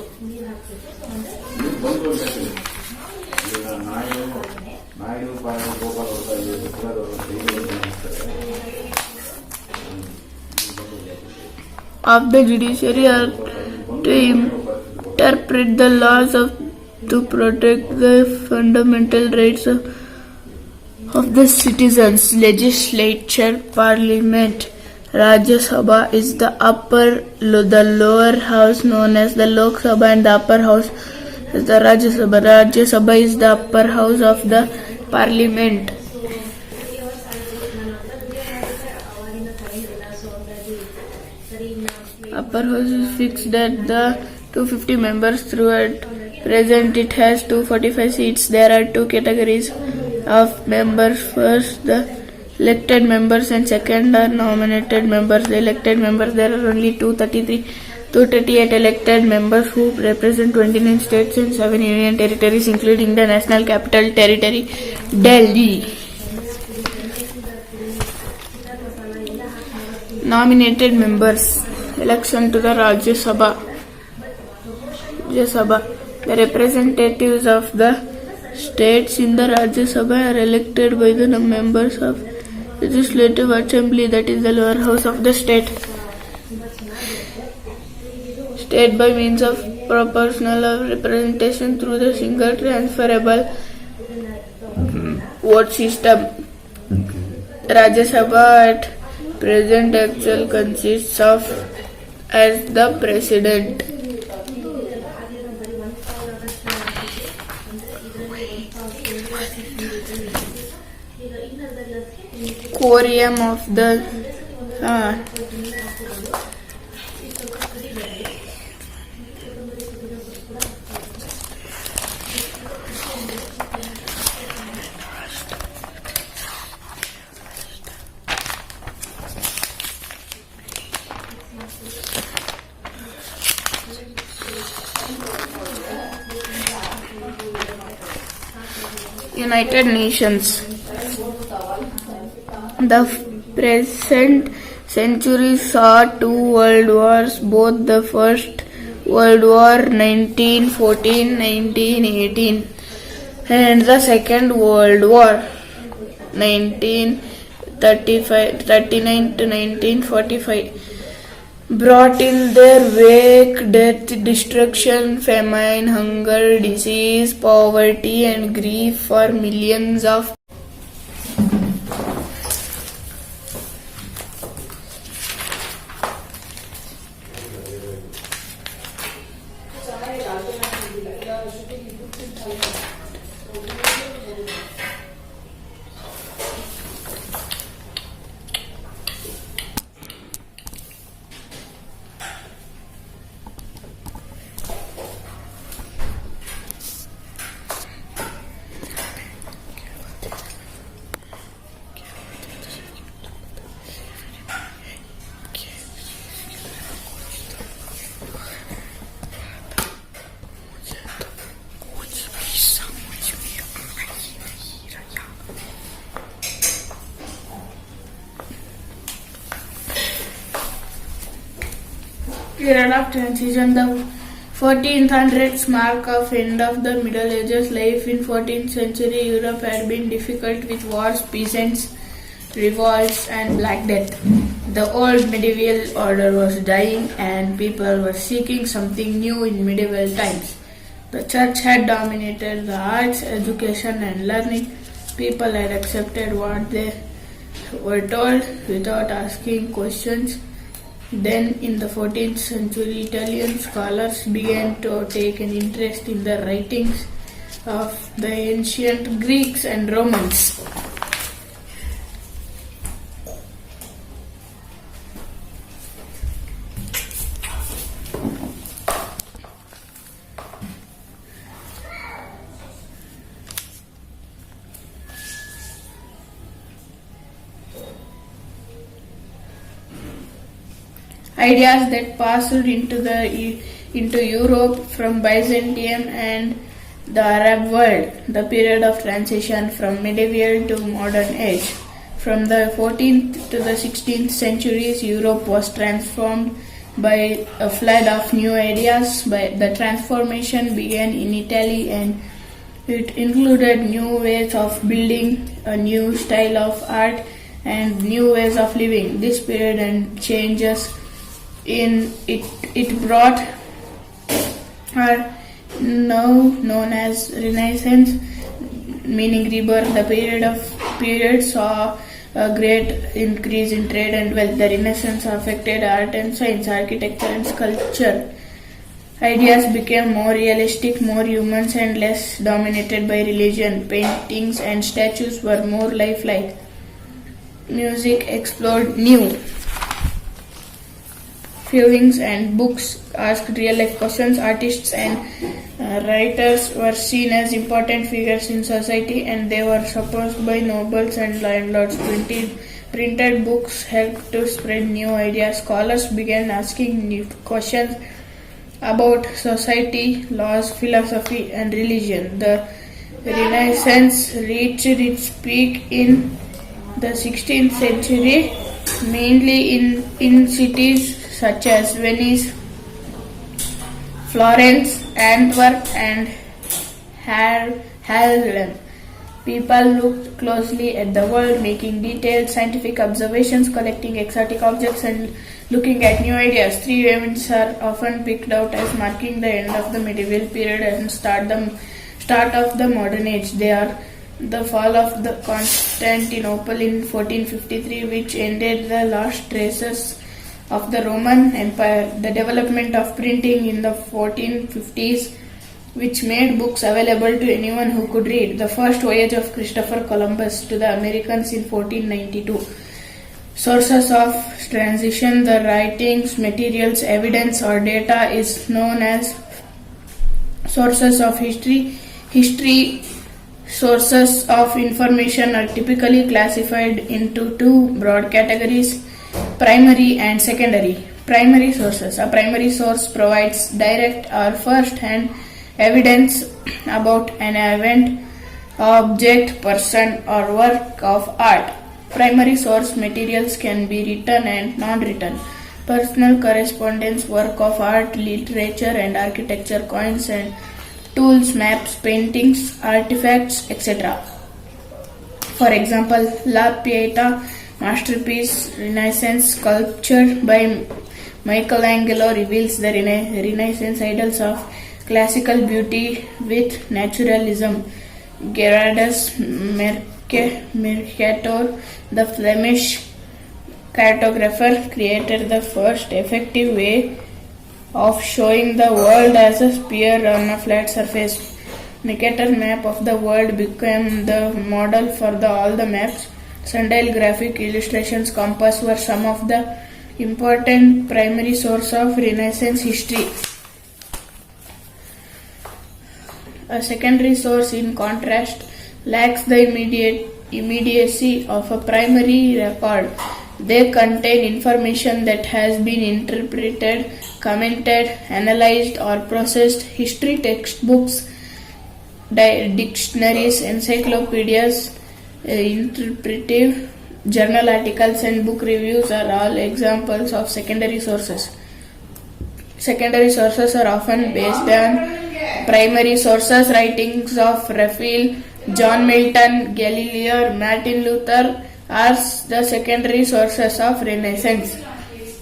Of the judiciary are to interpret the laws to protect the fundamental rights of the citizens. Legislature, Parliament. Rajya Sabha is the lower house known as the Lok Sabha, and the upper house is the Rajya Sabha. Rajya Sabha is the upper house of the Parliament. Upper house is fixed at the 250 members through at present it has 245 seats. There are two categories of members. First, the elected members, and second are nominated members. The elected members, there are only 238 elected members who represent 29 states and 7 union territories, including the National Capital Territory, Delhi. Nominated members. Election to the Rajya Sabha. The representatives of the states in the Rajya Sabha are elected by the members of Legislative Assembly, that is the lower house of the state. State by means of proportional representation through the single transferable vote system. Rajya Sabha at present actual consists of as the president. Quorum of the United Nations. The present century saw two world wars, both the First World War 1914-1918 and the Second World War 1939 to 1945 brought in their wake death, destruction, famine, hunger, disease, poverty, and grief for millions of period of transition. The 1400s mark of end of the Middle Ages. Life in 14th century Europe had been difficult with wars, peasants, revolts, and Black Death. The old medieval order was dying, and people were seeking something new in medieval times. The church had dominated the arts, education, and learning. People had accepted what they were told without asking questions. Then, in the 14th century, Italian scholars began to take an interest in the writings of the ancient Greeks and Romans. Ideas that passed into Europe from Byzantium and the Arab world, the period of transition from medieval to modern age. From the 14th to the 16th centuries, Europe was transformed by a flood of new ideas. The transformation began in Italy, and it included new ways of building, a new style of art, and new ways of living. This period and changes in it brought are now known as Renaissance, meaning rebirth. The period saw a great increase in trade and wealth. The Renaissance affected art and science, architecture and sculpture. Ideas became more realistic, more human, and less dominated by religion. Paintings and statues were more lifelike. Music explored new feelings, and books asked real-life questions. Artists and writers were seen as important figures in society, and they were supported by nobles and landlords. Printed books helped to spread new ideas. Scholars began asking new questions about society, laws, philosophy, and religion. The Renaissance reached its peak in the 16th century, mainly in cities such as Venice, Florence, Antwerp, and Haarlem. People looked closely at the world, making detailed scientific observations, collecting exotic objects, and looking at new ideas. Three events are often picked out as marking the end of the medieval period and start of the modern age. They are the fall of the Constantinople in 1453, which ended the last traces of the Roman Empire, the development of printing in the 1450s, which made books available to anyone who could read, the first voyage of Christopher Columbus to the Americas in 1492. Sources of transition: the writings, materials, evidence, or data is known as sources of history. Sources of information are typically classified into two broad categories: primary and secondary. Primary sources. A primary source provides direct or first-hand evidence about an event, object, person, or work of art. Primary source materials can be written and non-written. Personal correspondence, work of art, literature and architecture, coins and tools, maps, paintings, artifacts, etc. For example, La Pieta masterpiece, Renaissance sculpture by Michelangelo, reveals the Renaissance ideals of classical beauty with naturalism. Gerardus Mercator, the Flemish cartographer, created the first effective way of showing the world as a sphere on a flat surface. Mercator's map of the world became the model for all the maps. Sundial, graphic illustrations, compass were some of the important primary sources of Renaissance history. A secondary source, in contrast, lacks the immediacy of a primary record. They contain information that has been interpreted, commented, analyzed, or processed. History textbooks, dictionaries, encyclopedias, interpretive journal articles, and book reviews are all examples of secondary sources. Secondary sources are often based on primary sources. Writings of Raphael, John Milton, Galileo, Martin Luther are the secondary sources of Renaissance.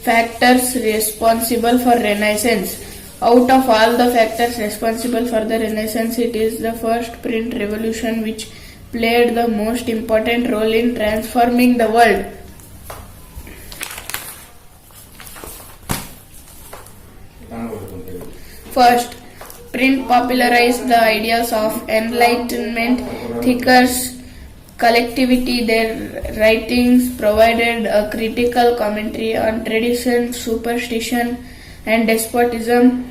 Factors responsible for Renaissance. Out of all the factors responsible for the Renaissance, it is the first print revolution which played the most important role in transforming the world? First, print popularized the ideas of enlightenment thinkers collectivity. Their writings provided a critical commentary on tradition, superstition, and despotism.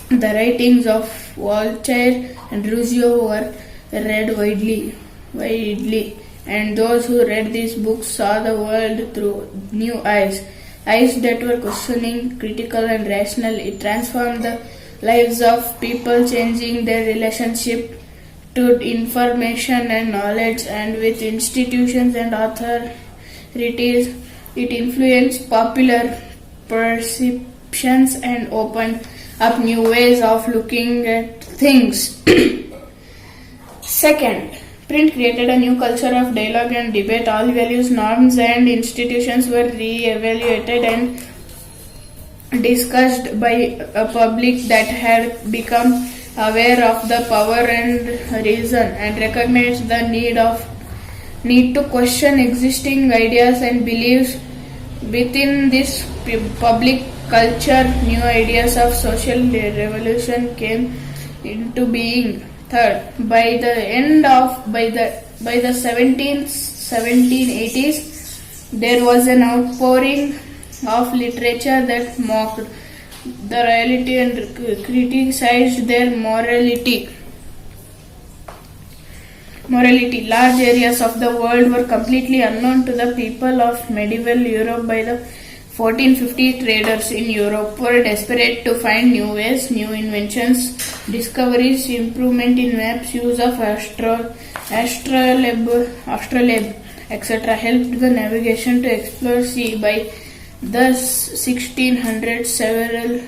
The writings of Voltaire and Rousseau were read widely, and those who read these books saw the world through new eyes that were questioning, critical, and rational. It transformed the lives of people, changing their relationship to information and knowledge and with institutions and authorities. It influenced popular perceptions and opened up new ways of looking at things. Second, print created a new culture of dialogue and debate. All values, norms, and institutions were re-evaluated and discussed by a public that had become aware of the power and reason and recognized the need to question existing ideas and beliefs. Within this public culture, new ideas of social revolution came into being. Third, by the 1780s, there was an outpouring of literature that mocked the reality and criticized their morality. Large areas of the world were completely unknown to the people of medieval Europe. By the 1450, traders in Europe were desperate to find new ways, new inventions, discoveries, improvement in maps, use of astrolabe, etc. helped the navigation to explore sea. By the 1600s, several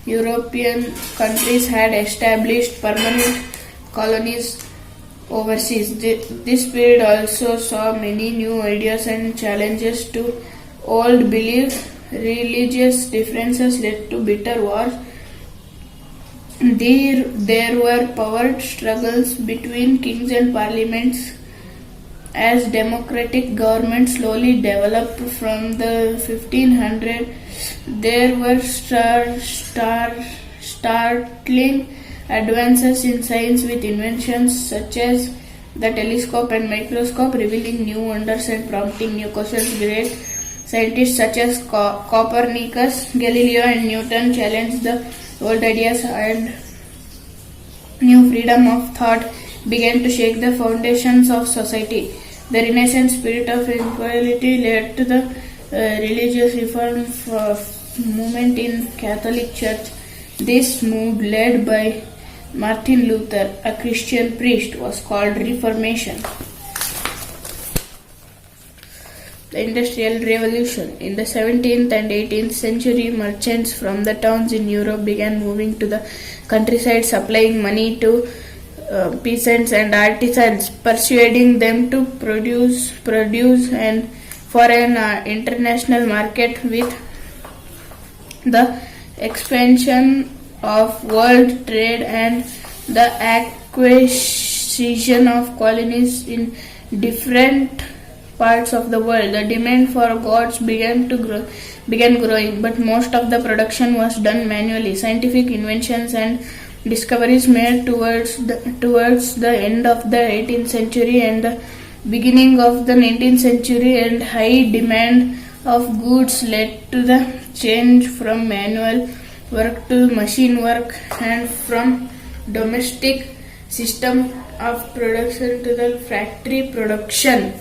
European countries had established permanent colonies overseas. This period also saw many new ideas and challenges to old beliefs. Religious differences led to bitter wars. There were power struggles between kings and parliaments as democratic governments slowly developed from the 1500s. There were startling advances in science with inventions such as the telescope and microscope, revealing new wonders and prompting new questions. Great scientists such as Copernicus, Galileo, and Newton challenged the old ideas, and new freedom of thought began to shake the foundations of society. The Renaissance spirit of equality led to the religious reform movement in Catholic Church. This move, led by Martin Luther, a Christian priest, was called Reformation. The Industrial Revolution. In the 17th and 18th century, merchants from the towns in Europe began moving to the countryside, supplying money to peasants and artisans, persuading them to produce and for an international market. With the expansion of world trade and the acquisition of colonies in different parts of the world, the demand for goods began growing, but most of the production was done manually. Scientific inventions and discoveries made towards the end of the 18th century and the beginning of the 19th century, and high demand of goods led to the change from manual work to machine work, and from domestic system of production to the factory production.